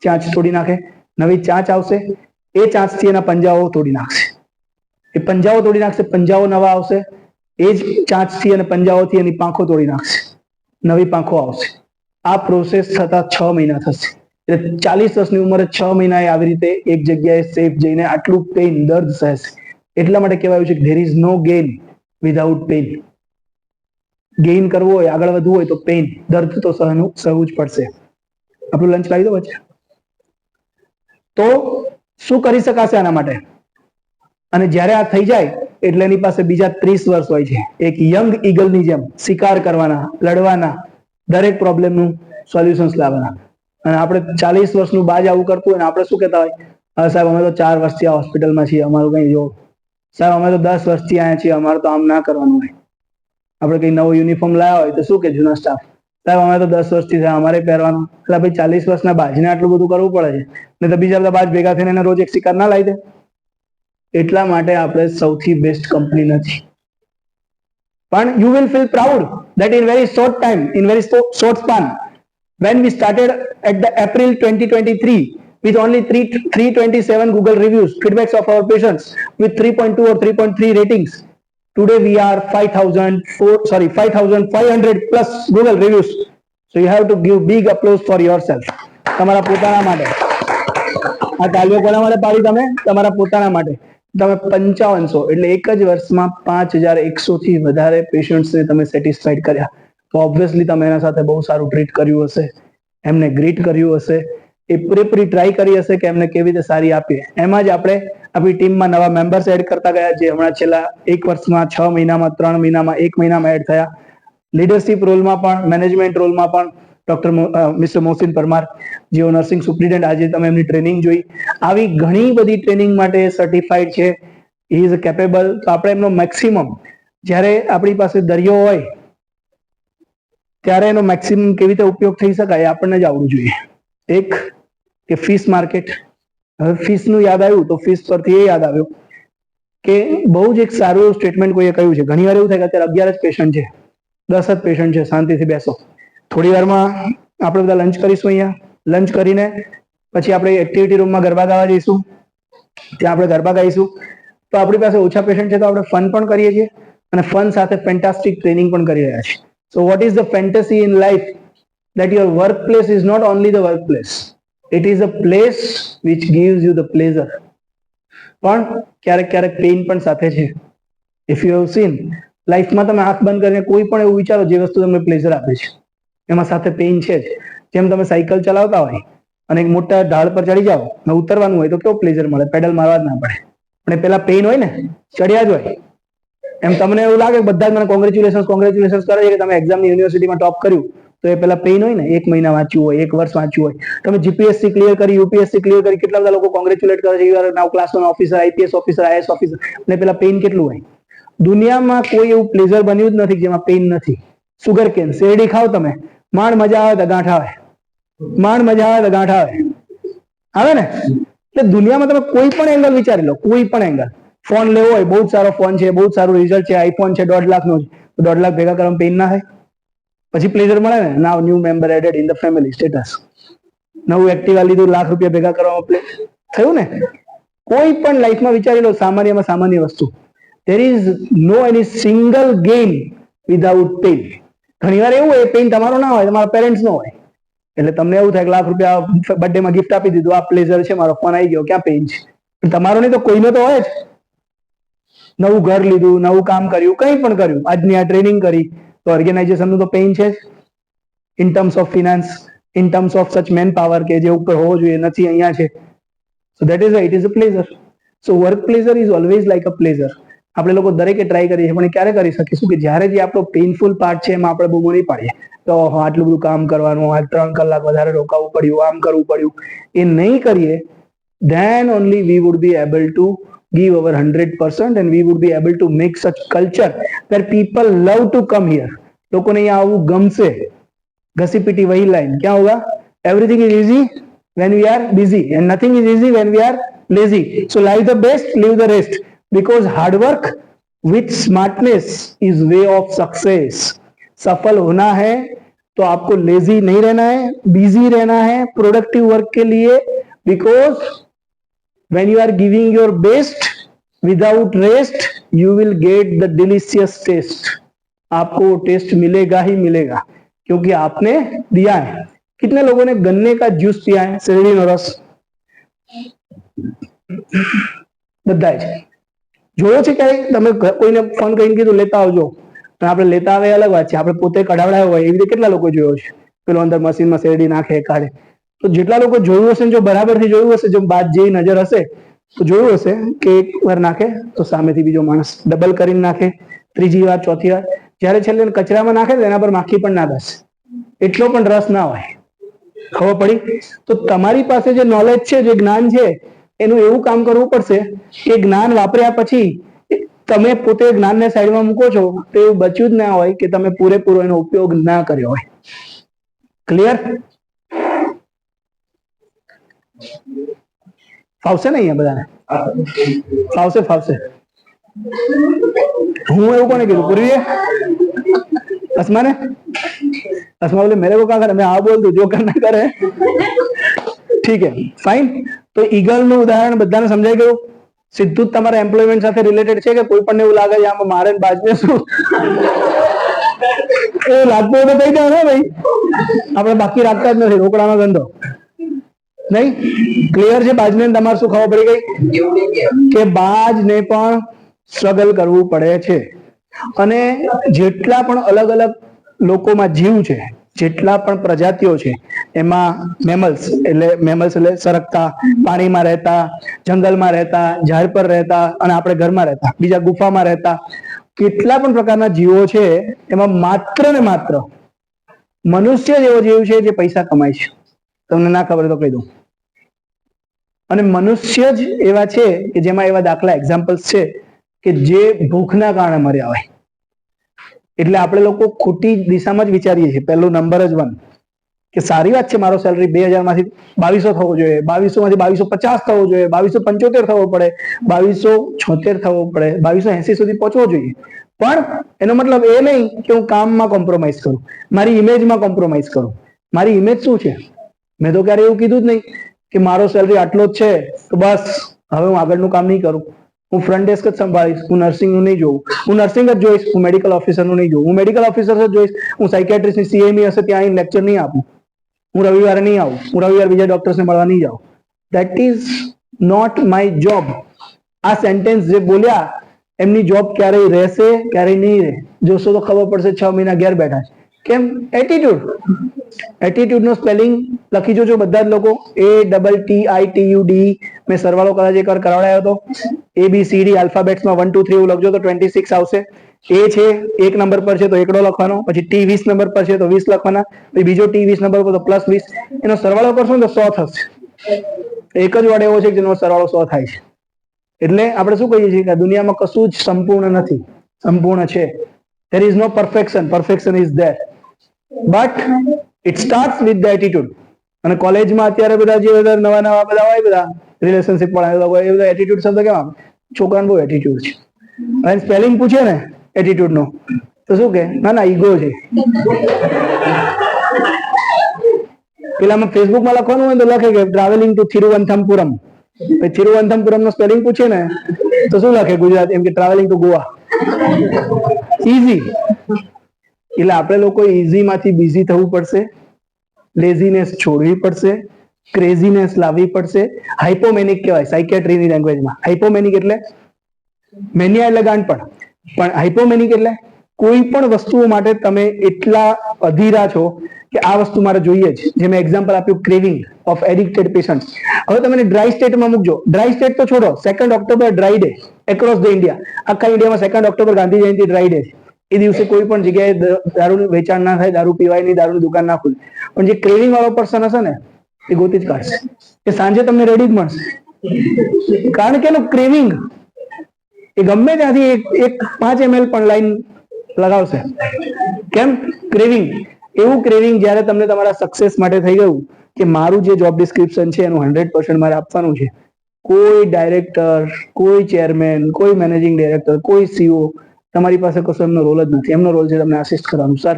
ચાંચ તોડી નાખે, નવી ચાંચ આવશે, એ ચાંચથી એના પંજાઓ તોડી નાખશે. એ પંજાઓ તોડી નાખશે, પંજાઓ નવા આવશે, એ જ ચાંચથી અને પંજાઓથી એની પાંખો તોડી નાખશે, નવી પાંખો આવશે. આ પ્રોસેસ થતા 6 મહિના થશે. એટલે 40 વર્ષની ઉંમરે 6 મહિના આવી રીતે એક જગ્યાએ સેફ જઈને આટલું પેઇન, દર્દ સહેશે. એટલા માટે કહેવાયું છે કે there is no gain without pain. Gain કરવું હોય, આગળ વધવું હોય તો પેઇન, દર્દ તો સહવું જ પડશે. આપણું લંચ લાવી દો વચ્ચે. તો શું કરી શકાશે આના માટે? અને જ્યારે આ થઈ જાય એટલે એની પાસે બીજા 30 વર્ષ હોય છે, એક યંગ ઈગલની જેમ શિકાર કરવાના, લડવાના, દરેક પ્રોબ્લેમનું સોલ્યુશન્સ લાવવાના. અને આપણે 40 વર્ષનું બાજ આવું કરતું હોય ને આપણે શું કહેતા હોય, હા સાહેબ અમે તો 4 વર્ષથી આ હોસ્પિટલમાં છીએ, અમારું કઈ જો, સાહેબ અમે તો 10 વર્ષથી અહીંયા છીએ, અમારે તો આમ ના કરવાનું હોય. આપણે કઈ નવો યુનિફોર્મ લાવ્યા હોય તો શું કે જૂના સ્ટાફ, સાહેબ અમે તો 10 વર્ષથી અમારે પહેરવાનું. એટલે ભાઈ 40 વર્ષના બાજને આટલું બધું કરવું પડે છે, ને તો બીજા બધા બાજ ભેગા થઈને એને રોજ એક શિકાર ના લાવી દે. એટલા માટે આપણે સૌથી બેસ્ટ કંપની નથી, પણ you will feel proud that in very short time, in very short span, when we started at the April 2023 with only 327 Google reviews, feedbacks of our patients with 3.2 or 3.3 ratings, today we are 5,500 plus Google reviews. So you have to give big applause for yourself. તમારા પોતાના માટે આ તાલીઓ કોના માટે પાડી? તમે તમારા પોતાના માટે. તમે 5500 એટલે એક જ વર્ષમાં 5100 થી વધારે પેશન્ટ્સને તમે સેટિસ્ફાઈડ કર્યા. તો ઓબ્વિયસલી તમે એના સાથે બહુ સારું ટ્રીટ કર્યું હશે, એમને ગ્રીટ કર્યું હશે, એ પૂરેપૂરી ટ્રાય કરી હશે કે એમને કેવી રીતે સારી આપીએ. એમાં જ આપણે આપણી ટીમમાં નવા મેમ્બર્સ એડ કરતા ગયા, જે હમણાં છેલ્લા એક વર્ષમાં 6 મહિનામાં 3 મહિનામાં 1 મહિનામાં એડ થયા. લીડરશિપ રોલમાં પણ, મેનેજમેન્ટ રોલમાં પણ મિસ્ટર મોહસિન પરમાર, જેઓ નર્સિંગ સુપ્રિન્ટેન્ડન્ટ, આજે તમે એમની ટ્રેનિંગ જોઈ. આવી ઘણી બધી ટ્રેનિંગ માટે સર્ટિફાઈડ છે. He is capable. તો આપણે એમનો મેક્સિમમ, જ્યારે આપણી પાસે દરિયો હોય ત્યારે એનો મેક્સિમમ કેવી રીતે ઉપયોગ થઈ શકાય આપણને જ આવડવું જોઈએ. એક કે ફિશ માર્કેટ. હવે ફિશનું યાદ આવ્યું તો ફિશ પરથી એ યાદ આવ્યું કે બહુ જ એક સારું સ્ટેટમેન્ટ કોઈએ કહ્યું છે. ઘણી વાર એવું થાય કે અત્યારે 11 જ પેશન્ટ છે, 10 જ પેશન્ટ છે, શાંતિથી બેસો. થોડી વારમાં આપણે બધા લંચ કરીશું. અહીંયા લંચ કરીને પછી આપણે એક્ટિવિટી રૂમમાં ગરબા ગાવા જઈશું. ત્યાં આપણે ગરબા ગાઈશું. તો આપણી પાસે ઓછા પેશન્ટ છે તો આપણે ફન પણ કરીએ છીએ અને ફન સાથે ફેન્ટાસ્ટિક ટ્રેનિંગ પણ કરી રહ્યા છીએ. So what is the fantasy in life? that your workplace is not only the workplace, it is a place which gives you the pleasure. પણ ક્યારેક ક્યારેક પેઇન પણ સાથે છે. ઇફ યુ હેવ સીન, લાઈફમાં તમે આંખ બંધ કરીને કોઈ પણ એવું વિચારો જે વસ્તુ તમને પ્લેઝર આપે છે, એમાં સાથે પેઇન છે જ. જેમ તમે સાયકલ ચલાવતા હોય અને એક મોટા ઢાળ પર ચડી જાઓ ને ઉતરવાનું હોય તો કેવો પ્લેઝર મળે, પેડલ મારવા જ ના પડે. પણ પેલા પેઇન હોય ને, ચડ્યા જ હોય. એમ તમને એવું લાગે બધા જ મને કોંગ્રેચ્યુલેશન કરે છે કે તમે એક્ઝામની યુનિવર્સિટીમાં ટોપ કર્યું, તો એ પેલા પેઇન હોય ને, 1 મહિના વાંચ્યું હોય, 1 વર્ષ વાંચ્યું હોય. તમે જીપીએસસી ક્લિયર કરી, યુપીએસસી ક્લિયર કરી, કેટલા બધા લોકો કોંગ્રેચ્યુલેટ કરે છે, you are now class 1 officer, IPS officer, IAS officer. અને પેલા પેઇન કેટલું હોય. દુનિયામાં કોઈ એવું પ્લેઝર બન્યું જ નથી જેમાં પેઇન નથી. સુગર કેન, શેરડી ખાવ તમે, માંડ મજા આવે તો ગાંઠ આવે, માંડ મજા આવે તો ગાંઠ આવે, આવે ને? એટલે દુનિયામાં તમે કોઈ પણ એંગલ વિચારી લો, કોઈ પણ એંગલ. ફોન લેવો હોય, બહુ જ સારો ફોન છે, બહુ જ સારું રિઝલ્ટ છે, આઈફોન છે 1.5 લાખનો છે, તો 1.5 લાખ ભેગા કરવામાં પેઇન ના થાય? પછી પ્લેઝર મળે ને. Now new member added in the family status. નવું એક્ટિવા લીધું, લાખ રૂપિયા ભેગા કરવામાં થયું ને? કોઈ પણ લાઈફમાં વિચારી લો, સામાન્યમાં સામાન્ય વસ્તુ. there is no any single gain without pain. ઘણીવાર એવું હોય પેઇન તમારો ના હોય, તમારા પેરેન્ટ્સ નો હોય, એટલે તમને એવું થાય કે લાખ રૂપિયા બર્થડે માં ગિફ્ટ આપી દીધું, આ પ્લેઝર છે, મારો ફોન આવી ગયો, ક્યાં પેઇન છે? તમારો નહીં તો કોઈનો તો હોય જ. નવું ઘર લીધું, નવું કામ કર્યું, કંઈ પણ કર્યું, આજની આ ટ્રેનિંગ કરી, તો ઓર્ગેનાઇઝેશનનું તો પેઇન છે જ. In terms of finance, in terms of સચ મેન પાવર કે જે ઉપર હોવો જોઈએ નથી, અહીંયા છે. So that is it is a pleasure. So work pleasure is always like a pleasure. આપણે લોકો દરેકે ટ્રાય કરીએ છીએ, પણ ક્યારે કરી શકીશું કે જ્યારે જે આપણો પેઇનફુલ પાર્ટ છે એમાં આપણે બહુ નહીં પાડીએ. તો આટલું બધું કામ કરવાનું, આ 3 કલાક વધારે રોકાવું પડ્યું, આમ કરવું પડ્યું, એ નહીં કરીએ, then only we would be able to give our 100% and we would be able to make such culture where people love to come here. લોકોને અહીંયા આવવું ગમશે. ઘસી પીટી વહી લાઈન ક્યાં હોગા? Everything is easy when we are busy and nothing is easy when we are lazy. So live the best, live the rest, because hard work with smartness is way of success. सफल होना है तो आपको lazy नहीं रहना है, busy रहना है प्रोडक्टिव वर्क के लिए, because when you are giving your best without rest you will get the delicious taste. आपको टेस्ट मिलेगा ही मिलेगा क्योंकि आपने दिया है. कितने लोगों ने गन्ने का जूस पिया है, શેરડીનો રસ? બધા જ જોયો છે ક્યારેક? તમે કોઈને ફોન કરીને કીધું લેતા આવજો, પણ આપણે લેતા આવે અલગ વાત છે, આપણે પોતે કઢાવડાયો હોય એવી રીતે કેટલા લોકો જોયો છે? પેલો અંદર મશીનમાં શેરડી નાખે, કાઢે. તો જેટલા લોકો જોયું હશે, જો બરાબરથી જોયું હશે, જો બાદ જેવી નજર હશે તો જોયું હશે કે એક વાર નાખે તો સામેથી બીજો માણસ ડબલ કરીને નાખે, ત્રીજી વાર, ચોથી વાર, જ્યારે છેલ્લે કચરામાં નાખે તો એના પર માખી પણ ના બેસે, એટલો પણ રસ ના હોય. ખબર પડી? તો તમારી પાસે જે નોલેજ છે, જે જ્ઞાન છે, એનું એવું કામ કરવું પડશે કે જ્ઞાન વાપર્યા પછી તમે પોતે જ્ઞાનને સાઈડમાં મૂકો છો તો એવું બચ્યું જ ના હોય કે તમે પૂરેપૂરો એનો ઉપયોગ ના કર્યો હોય. ક્લિયર? ફાવશે ને અહીંયા બધાને? ફાવશે? હું એવું કોને કીધું? પૂર્વીએ अस्मा ने? अस्मा बोले मेरे को क्या करे, मैं हाँ बोल दूं, जो करना करे. ठीक है, फाइन. तो ईगल નું ઉદાહરણ બધાને સમજાઈ ગયું? સીધું જ તમારા એમ્પ્લોયમેન્ટ સાથે રિલેટેડ છે કે કોઈ પણ એવું લાગે છે આમાં મારે બાજને શું એવું લાગતું હોય તો કહી દો ને ભાઈ, આપણે બાકી રાખતા જ નથી રોકડાનો ધંધો. નહીં ક્લિયર છે? બાજને તમારે શું ખબર પડી ગઈ કે બાજને પણ સ્ટ્રગલ કરવું પડે છે. અને જેટલા પણ અલગ અલગ લોકોમાં જીવ છે, જેટલા પણ પ્રજાતિઓ છે, એમાં મેમલ્સ એટલે સરકતા, પાણીમાં રહેતા, જંગલમાં રહેતા, ઝાડ પર રહેતા, અને આપણે ઘરમાં રહેતા, બીજા ગુફામાં રહેતા, કેટલા પણ પ્રકારના જીવો છે, એમાં માત્ર ને માત્ર મનુષ્ય જ એવો જીવ છે જે પૈસા કમાય છે. તમને ના ખબર તો કહી દઉં. અને મનુષ્ય જ એવા છે કે જેમાં એવા દાખલા એક્ઝામ્પલ્સ છે કે જે ભૂખના કારણે મર્યા હોય. એટલે આપણે લોકો ખોટી દિશામાં જ વિચારીએ છીએ. પહેલો નંબર જ 1 કે સારી વાત છે મારો સેલરી 2000 માંથી 2200 થવો જોઈએ, 2200 માંથી 2250 થવો જોઈએ, 2275 થવો પડે, 2276 થવો પડે, 2280 સુધી પહોંચવો જોઈએ. પણ એનો મતલબ એ નહીં કે હું કામમાં કોમ્પ્રોમાઇઝ કરું, મારી ઇમેજમાં કોમ્પ્રોમાઇઝ કરું. મારી ઇમેજ શું છે? મેં તો ક્યારે એવું કીધું જ નહીં કે મારો સેલરી આટલો જ છે તો બસ હવે હું આગળનું કામ નહીં કરું, હું ફ્રન્ટ ડેસ્ક જ સંભાળીશ, હું નર્સિંગનું નહીં જોઉં, હું નર્સિંગ જ જોઈશ, હું મેડિકલ ઓફિસરનું નહીં જોઉં, હું મેડિકલ ઓફિસર જ જોઈશ, હું સાયકેટ્રિસ્ટની સીએમઈ હશે ત્યાં લેક્ચર નહીં આપું, હું રવિવારે નહીં આવું, હું રવિવારે બીજા ડોક્ટર્સને મળવા નહીં જાઉં. That is not my job. આ સેન્ટેન્સ જે બોલ્યા એમની જોબ ક્યારેય રહેશે ક્યારેય નહીં રહે. જોશો તો ખબર પડશે 6 મહિના ઘેર બેઠા છે. કેમ? એટીટ્યુડ. એટીટ્યુડ નો સ્પેલિંગ લખી જોજો બધા જ લોકો, ATTITUD. મેં સરવાળો કદાચ એકવાર કરાવડાયો હતો. ABCD આલ્ફાબેટ્સમાં 1 2 3 એવું લખજો તો 26 આવશે. A છે 1 નંબર પર છે તો એકડો લખવાનો, પછી T 20 નંબર પર છે તો 20 લખવાના, પછી બીજો T 20 નંબર પર તો +20. એનો સરવાળો કરશો ને તો 100 થશે. એક જ વર્ડ એવો છે જેનો સરવાળો 100 થાય છે. એટલે આપણે શું કહીએ છીએ કે દુનિયામાં કશું જ સંપૂર્ણ નથી, સંપૂર્ણ છે. There is no perfection, perfection is there, but it starts with the attitude. અને કોલેજમાં અત્યારે બધા જે નવા નવા બધા હોય, બધા રિલેશનશિપ પણ એ બધા એટીટ્યુડ શબ્દ કેમ આવે? છોકરાને બહુ એટીટ્યુડ છે. અને સ્પેલિંગ પૂછે ને એટીટ્યુડ નો તો શું કે? ના ના ઈગો છે. પેલામાં ફેસબુકમાં લખવાનું હોય તો લખે કે ટ્રાવેલિંગ ટુ થિરુવનંતપુરમ. થિરુવનંતપુરમ નો સ્પેલિંગ પૂછે ને તો શું લખે ગુજરાત? એમ કે ટ્રાવેલિંગ ટુ ગોવા. ઈઝી. એટલે આપણે લોકો ઈઝી માંથી બિઝી થવું પડશે, લેઝીનેસ છોડવી પડશે, ક્રેઝીનેસ લાવવી પડશે. હાઇપોમેનિક કહેવાય સાયકેટ્રીની લેંગ્વેજમાં. હાઇપોમેનિક એટલે મેનિયા એટલે ગાંડપણ, પણ હાઇપોમેનિક એટલે કોઈ પણ વસ્તુઓ માટે તમે એટલા અધીરા છો કે આ વસ્તુ મારે જોઈએ જ. જે મેં એક્ઝામ્પલ આપ્યું ક્રેવિંગ ઓફ એડિક્ટેડ પેશન્ટ. હવે તમે ડ્રાય સ્ટેટમાં મૂકજો. ડ્રાય સ્ટેટ તો છોડો, 2 October dry day across the India. આખા ઇન્ડિયામાં 2 October Gandhi Jayanti dry day છે. એ દિવસે કોઈ પણ જગ્યાએ દારૂનું વેચાણ ના થાય, દારૂ પીવાય નહીં, દારૂની દુકાન ના ખુલે. પણ જે ક્રેવિંગ વાળો પર્સન હશે ને એ ગોતી જ કાઢશે, એ સાંજે તમને રેડી જ મળશે. કારણ કે એનું ક્રેવિંગ એ ગમે ત્યાંથી એક 5 ml પણ લાઈન લગાવશે. કેમ? ક્રેવિંગ. એવું ક્રેવિંગ જ્યારે તમને તમારા સક્સેસ માટે થઈ ગયું કે મારું જે જોબ ડિસ્ક્રિપ્શન છે એનું 100% મારે આપવાનું છે. કોઈ ડાયરેક્ટર, કોઈ ચેરમેન, કોઈ મેનેજિંગ ડાયરેક્ટર, કોઈ સીઓ તમારી પાસે કશો એમનો રોલ જ નથી. એમનો રોલ છે તમને આસિસ્ટ કરવાનું. સર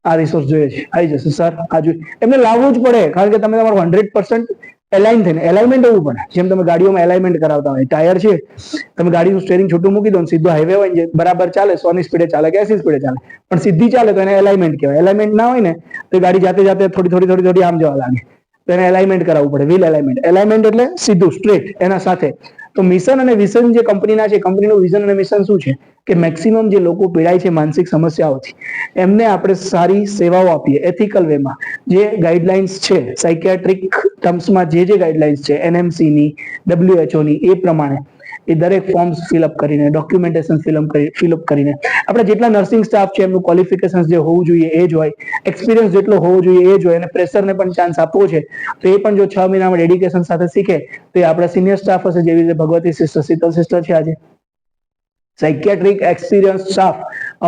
આ રિસોર્સ જોઈએ છે, આવી જશે સર, આ જોઈએ. એમને લાવવું જ પડે કારણ કે તમે તમારું 100% એલાઇન થઈને, એલાઇનમેન્ટ હોવું પડે. જેમ તમે ગાડીઓમાં એલાઇનમેન્ટ કરાવતા હોય, ટાયર છે, તમે ગાડીનું સ્ટેરિંગ છૂટું મૂકી દો, સીધો હાઈવે હોય ને બરાબર ચાલે, 100 ની સ્પીડે ચાલે કે 80 સ્પીડે ચાલે, પણ સીધી ચાલે તો એને એલાઇનમેન્ટ કહેવાય. એલાઇનમેન્ટ ના હોય ને તો ગાડી જાતે જાતે થોડી આમ જવા લાગે, તો એને એલાઇનમેન્ટ કરાવવું પડે. Wheel alignment. એલાઇનમેન્ટ એટલે સીધું સ્ટ્રેટ એના સાથે. તો મિશન અને વિઝન જે કંપનીના છે, કંપનીનું વિઝન અને મિશન શું છે કે મેક્સિમમ જે લોકો પીડાય છે માનસિક સમસ્યાઓથી એમને આપણે સારી સેવાઓ આપીએ એથિકલ વેમાં. જે ગાઈડલાઇન્સ છે સાયકિયાટ્રિક ટર્મ્સમાં, જે ગાઈડલાઇન્સ છે NMC ની, WHO ની, એ પ્રમાણે એ દરેક ફોર્મ્સ ફિલઅપ કરીને, ડોક્યુમેન્ટેશન ફિલઅપ કરીને, આપણે જેટલા નર્સિંગ સ્ટાફ છે એમનું ક્વોલિફિકેશન જે હોવું જોઈએ એ જ હોય, એક્સપિરિયન્સ જેટલો હોવો જોઈએ એ જ હોય, અને પ્રેશરને પણ ચાન્સ આપવો છે તો એ પણ જો 6 મહિનામાં ડેડિકેશન સાથે શીખે તો એ આપણા સિનિયર સ્ટાફ હશે. જેવી રીતે ભગવતી સિસ્ટર, શીતલ સિસ્ટર છે આજે સાયકિયાટ્રિક એક્સપિરિયન્સ સ્ટાફ.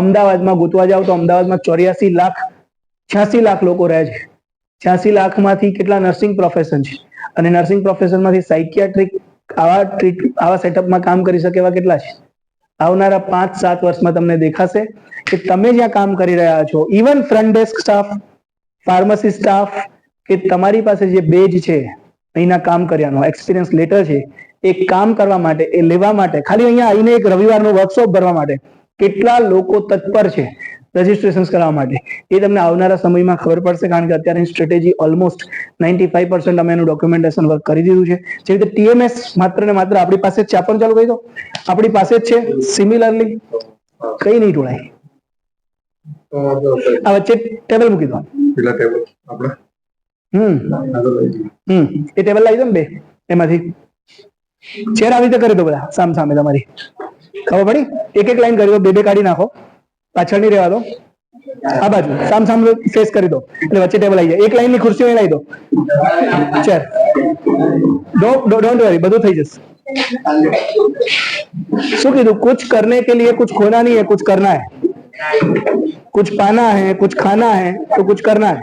અમદાવાદમાં ગોતવા જાવ તો અમદાવાદમાં 86 લાખ લોકો રહે છે. 86 લાખમાંથી કેટલા નર્સિંગ પ્રોફેશન છે, અને નર્સિંગ પ્રોફેશનમાંથી સાયકિયાટ્રિક આવા સેટઅપમાં કામ કરી શકે એવા કેટલા છે? આવનારા 5-7 વર્ષમાં તમને દેખાશે કે તમે જ્યાં કામ કરી રહ્યા છો, even front desk staff, pharmacy staff, કે તમારી પાસે જે બેજ છે અહીંના કામ કર્યાનો એક્સપિરિયન્સ લેટર છે, એ કામ કરવા માટે, એ લેવા માટે, ખાલી અહીંયા આવીને એક રવિવારનો વર્કશોપ ભરવા માટે કેટલા લોકો તત્પર છે રજીસ્ટ્રેશન કરવા માટે, એ તમને આવનારા સમયમાં ખબર પડશે. કારણ કે અત્યારની સ્ટ્રેટેજી ઓલમોસ્ટ 95% અમે એનું ડોક્યુમેન્ટેશન વર્ક કરી દીધું છે. જે રીતે TMS માત્ર ને માત્ર આપણી પાસે જ છે, આપવાનું ચાલુ કરી દો, આપણી પાસે જ છે. સિમિલરલી કઈ નહીં ઢોળાય. આ વચ્ચે ટેબલ મૂકી દો. એ ટેબલ લાવી દો ને બે, એમાંથી ચેર આવી રીતે કરી દો, બધા સામ સામે. તમારી ખબર પડી? એક એક લાઈન કરી દો, બે કાઢી નાખો, પાછળ નહીં રહેવા દો. આ બાજુ સામ સામ ફેસ કરી દો, એટલે વચ્ચે ટેબલ આવી જાય. એક લાઈન ની ખુરશીઓ લાવી દો, ચેર. ડોન્ટ વરી, બધું થઈ જશે. શું કીધું? कुछ करने के लिए कुछ खोना नहीं है, कुछ करना है. कुछ पाना है, कुछ खाना है, तो कुछ करना है.